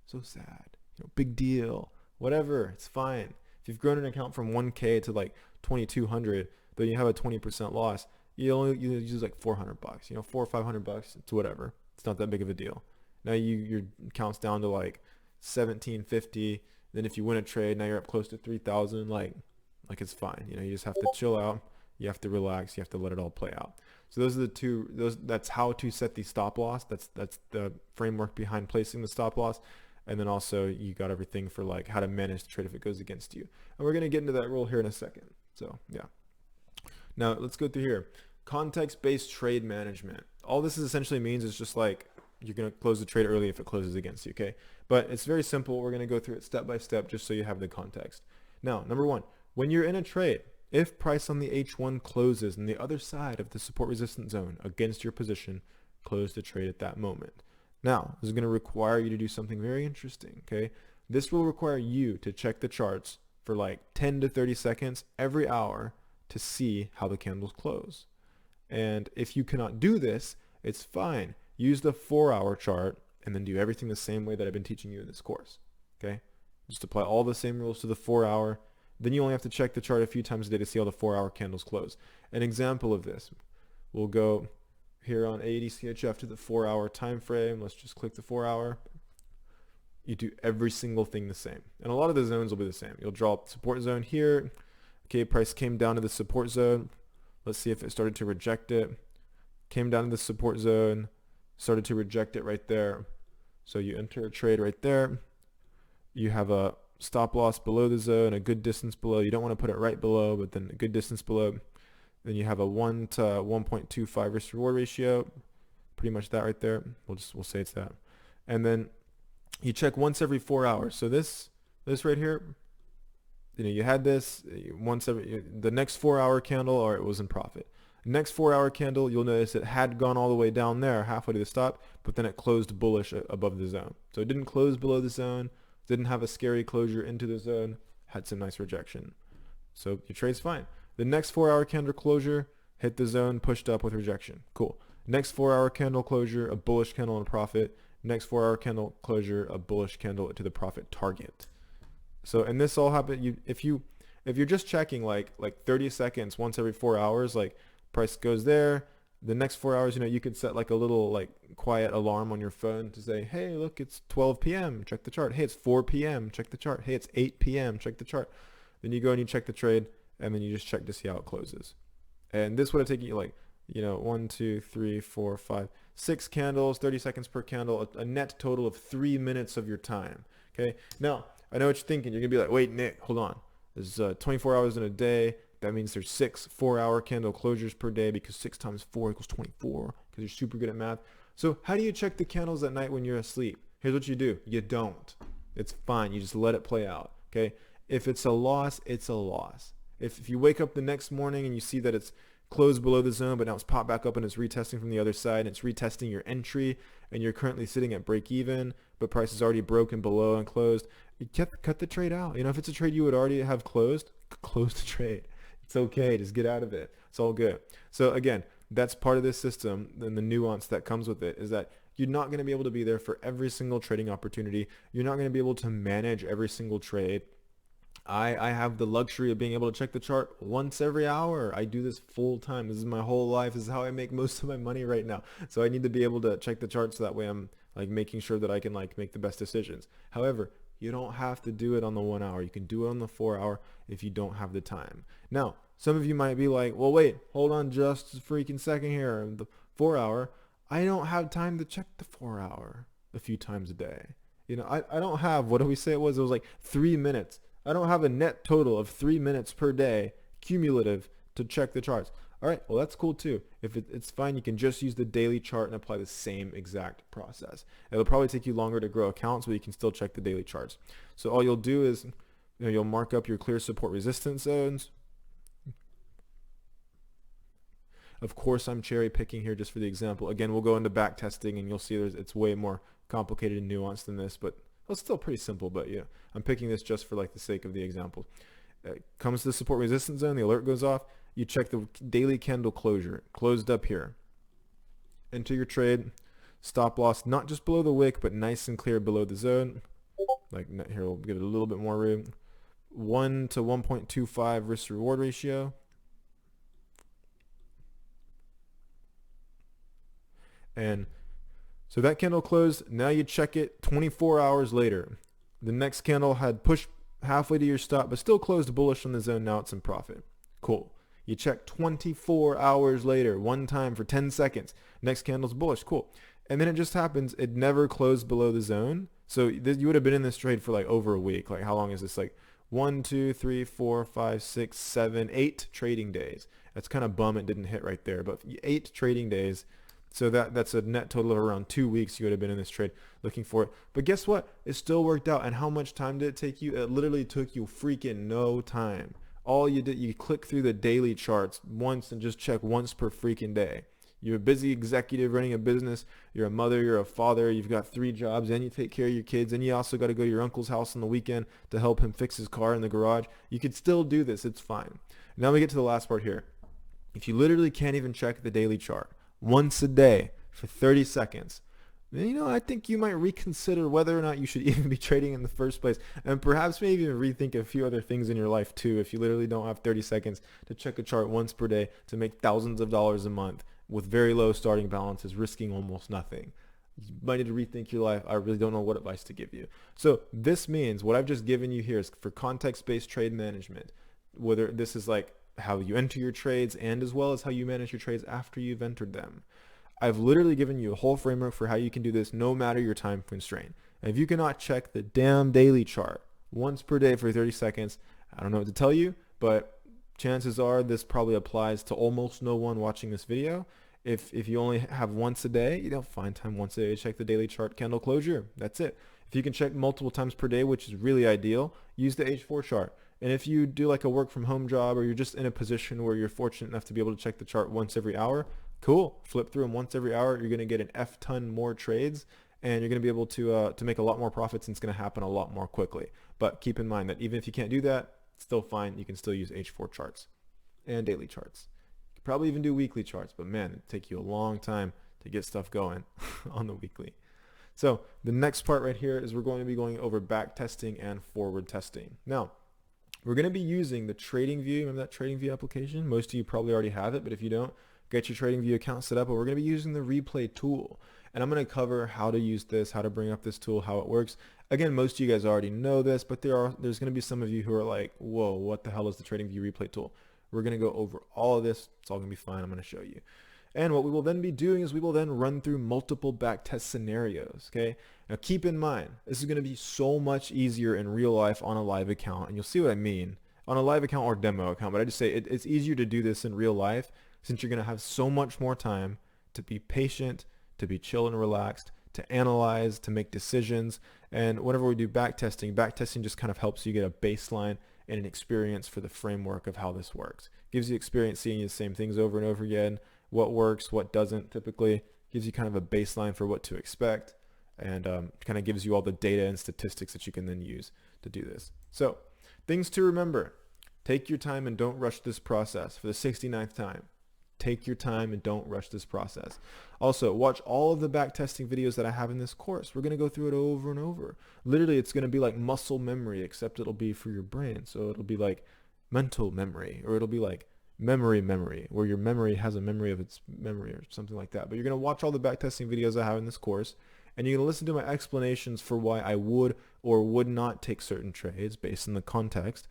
so sad. You know, big deal. Whatever, it's fine. If you've grown an account from 1K to like 2,200, then you have a 20% loss. You use like $400, you know, $400 or $500. It's whatever. It's not that big of a deal. Now your account's down to like 1,750. Then if you win a trade, now you're up close to 3,000. Like it's fine. You know, you just have to chill out. You have to relax. You have to let it all play out. So those are the two. That's how to set the stop loss. That's the framework behind placing the stop loss. And then also you got everything for like how to manage the trade if it goes against you. And we're gonna get into that rule here in a second. So yeah. Now let's go through here. Context-based trade management. All this essentially means is just like you're gonna close the trade early if it closes against you. Okay. But it's very simple. We're gonna go through it step by step just so you have the context. Now, number one, when you're in a trade, if price on the H1 closes on the other side of the support resistance zone against your position, close the trade at that moment. Now, this is going to require you to do something very interesting, okay? This will require you to check the charts for like 10 to 30 seconds every hour to see how the candles close. And if you cannot do this, it's fine. Use the 4-hour chart and then do everything the same way that I've been teaching you in this course, okay? Just apply all the same rules to the 4-hour. Then you only have to check the chart a few times a day to see how the 4-hour candles close. An example of this, we'll go here on ADCHF to the 4-hour time frame. Let's just click the 4-hour. You do every single thing the same. And a lot of the zones will be the same. You'll draw a support zone here. Okay, price came down to the support zone. Let's see if it started to reject it. Came down to the support zone, started to reject it right there. So you enter a trade right there. You have a stop loss below the zone, a good distance below. You don't want to put it right below, but then a good distance below. Then you have a 1 to 1.25 risk reward ratio. Pretty much that right there. We'll say it's that. And then you check once every 4 hours. So this right here, you had this once every, the next 4 hour candle, or it was in profit. Next 4 hour candle, you'll notice it had gone all the way down there, halfway to the stop, but then it closed bullish above the zone. So it didn't close below the zone, didn't have a scary closure into the zone, had some nice rejection. So your trade's fine. The next 4 hour candle closure, hit the zone, pushed up with rejection. Cool. Next 4 hour candle closure, a bullish candle and profit. Next 4 hour candle closure, a bullish candle to the profit target. So, and this all happened, if you're just checking like 30 seconds once every 4 hours, like price goes there, the next 4 hours, you could set like a little like quiet alarm on your phone to say, hey, look, it's 12 p.m. check the chart. Hey, it's 4 p.m. check the chart. Hey, it's 8 p.m. check the chart. Then you go and you check the trade, and then you just check to see how it closes. And this would have taken you like, 1, 2, 3, 4, 5, 6 candles, 30 seconds per candle, a net total of 3 minutes of your time. Okay. Now, I know what you're thinking. You're going to be like, wait, Nick, hold on. There's 24 hours in a day. That means there's 6 4-hour candle closures per day, because 6 times 4 equals 24, because you're super good at math. So how do you check the candles at night when you're asleep? Here's what you do. You don't. It's fine. You just let it play out. Okay. If it's a loss, it's a loss. If you wake up the next morning and you see that it's closed below the zone, but now it's popped back up and it's retesting from the other side, and it's retesting your entry, and you're currently sitting at break even, but price is already broken below and closed, you cut the trade out. If it's a trade you would already have closed, close the trade. It's okay. Just get out of it. It's all good. So again, that's part of this system, and the nuance that comes with it is that you're not going to be able to be there for every single trading opportunity. You're not going to be able to manage every single trade. I have the luxury of being able to check the chart once every hour. I do this full time. This is my whole life. This is how I make most of my money right now. So I need to be able to check the chart so that way I'm like making sure that I can like make the best decisions. However, you don't have to do it on the 1 hour. You can do it on the 4 hour if you don't have the time. Now, some of you might be like, well, wait, hold on just a freaking second here. The 4 hour, I don't have time to check the 4 hour a few times a day. I don't have, what do we say it was? It was like 3 minutes. I don't have a net total of 3 minutes per day cumulative to check the charts. All right, well, that's cool too. If it's fine, you can just use the daily chart and apply the same exact process. It'll probably take you longer to grow accounts, but you can still check the daily charts. So all you'll do is you'll mark up your clear support resistance zones. Of course, I'm cherry picking here just for the example. Again, we'll go into back testing and you'll see it's way more complicated and nuanced than this, but it's still pretty simple. But yeah, I'm picking this just for like the sake of the example. Comes to the support resistance zone, the alert goes off. You check the daily candle closure, closed up here. Enter your trade, stop loss, not just below the wick, but nice and clear below the zone. Like here, we'll get a little bit more room. 1 to 1.25 risk reward ratio. And so that candle closed. Now you check it 24 hours later. The next candle had pushed halfway to your stop, but still closed bullish on the zone. Now it's in profit. Cool. You check 24 hours later, one time for 10 seconds. Next candle's bullish. Cool. And then it just happens, it never closed below the zone. So you would have been in this trade for like over a week. Like how long is this? Like 1, 2, 3, 4, 5, 6, 7, 8 trading days. That's kind of bum it didn't hit right there, but 8 trading days. So that's a net total of around 2 weeks you would have been in this trade looking for it. But guess what? It still worked out. And how much time did it take you? It literally took you freaking no time. All you did, you click through the daily charts once and just check once per freaking day. You're a busy executive running a business. You're a mother, you're a father, you've got 3 jobs, and you take care of your kids, and you also got to go to your uncle's house on the weekend to help him fix his car in the garage. You could still do this. It's fine. Now we get to the last part here. If you literally can't even check the daily chart once a day for 30 seconds, then, I think you might reconsider whether or not you should even be trading in the first place, and perhaps maybe even rethink a few other things in your life too. If you literally don't have 30 seconds to check a chart once per day to make thousands of dollars a month with very low starting balances, risking almost nothing, you might need to rethink your life. I really don't know what advice to give you. So this means what I've just given you here is for context-based trade management, whether this is like how you enter your trades and as well as how you manage your trades after you've entered them. I've literally given you a whole framework for how you can do this no matter your time constraint. And if you cannot check the damn daily chart once per day for 30 seconds. I don't know what to tell you, but chances are this probably applies to almost no one watching this video. If you only have once a day, find time once a day to check the daily chart candle closure. That's it. If you can check multiple times per day, which is really ideal, use the H4 chart. And if you do like a work from home job, or you're just in a position where you're fortunate enough to be able to check the chart once every hour, cool. Flip through them once every hour. You're going to get an F ton more trades, and you're going to be able to make a lot more profits, and it's going to happen a lot more quickly. But keep in mind that even if you can't do that, it's still fine. You can still use H4 charts and daily charts. You could probably even do weekly charts, but man, it'd take you a long time to get stuff going on the weekly. So the next part right here is we're going to be going over back testing and forward testing. Now, we're going to be using the TradingView. Remember that TradingView application? Most of you probably already have it, but if you don't, get your TradingView account set up. But we're going to be using the replay tool. And I'm going to cover how to use this, how to bring up this tool, how it works. Again, most of you guys already know this, but there's going to be some of you who are like, whoa, what the hell is the TradingView replay tool? We're going to go over all of this. It's all going to be fine. I'm going to show you. And what we will then be doing is we will then run through multiple backtest scenarios, okay? Now keep in mind, this is going to be so much easier in real life on a live account, and you'll see what I mean. On a live account or demo account, but I just say it's easier to do this in real life since you're going to have so much more time to be patient, to be chill and relaxed, to analyze, to make decisions. And whenever we do backtesting just kind of helps you get a baseline and an experience for the framework of how this works. Gives you experience seeing the same things over and over again, what works, what doesn't typically, gives you kind of a baseline for what to expect, and kind of gives you all the data and statistics that you can then use to do this. So things to remember: take your time and don't rush this process. For the 69th time, take your time and don't rush this process. Also, watch all of the backtesting videos that I have in this course. We're going to go through it over and over. Literally, it's going to be like muscle memory, except it'll be for your brain. So it'll be like mental memory, or it'll be like memory, where your memory has a memory of its memory or something like that. But you're going to watch all the backtesting videos I have in this course, and you're going to listen to my explanations for why I would or would not take certain trades based on the context.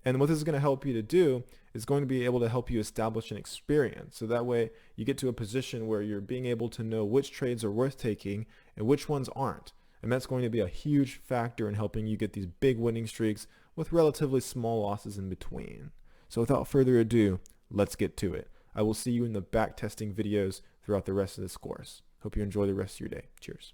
And what this is going to help you to do is going to be able to help you establish an experience. So that way you get to a position where you're being able to know which trades are worth taking and which ones aren't. And that's going to be a huge factor in helping you get these big winning streaks with relatively small losses in between. So without further ado, let's get to it. I will see you in the backtesting videos throughout the rest of this course. Hope you enjoy the rest of your day. Cheers.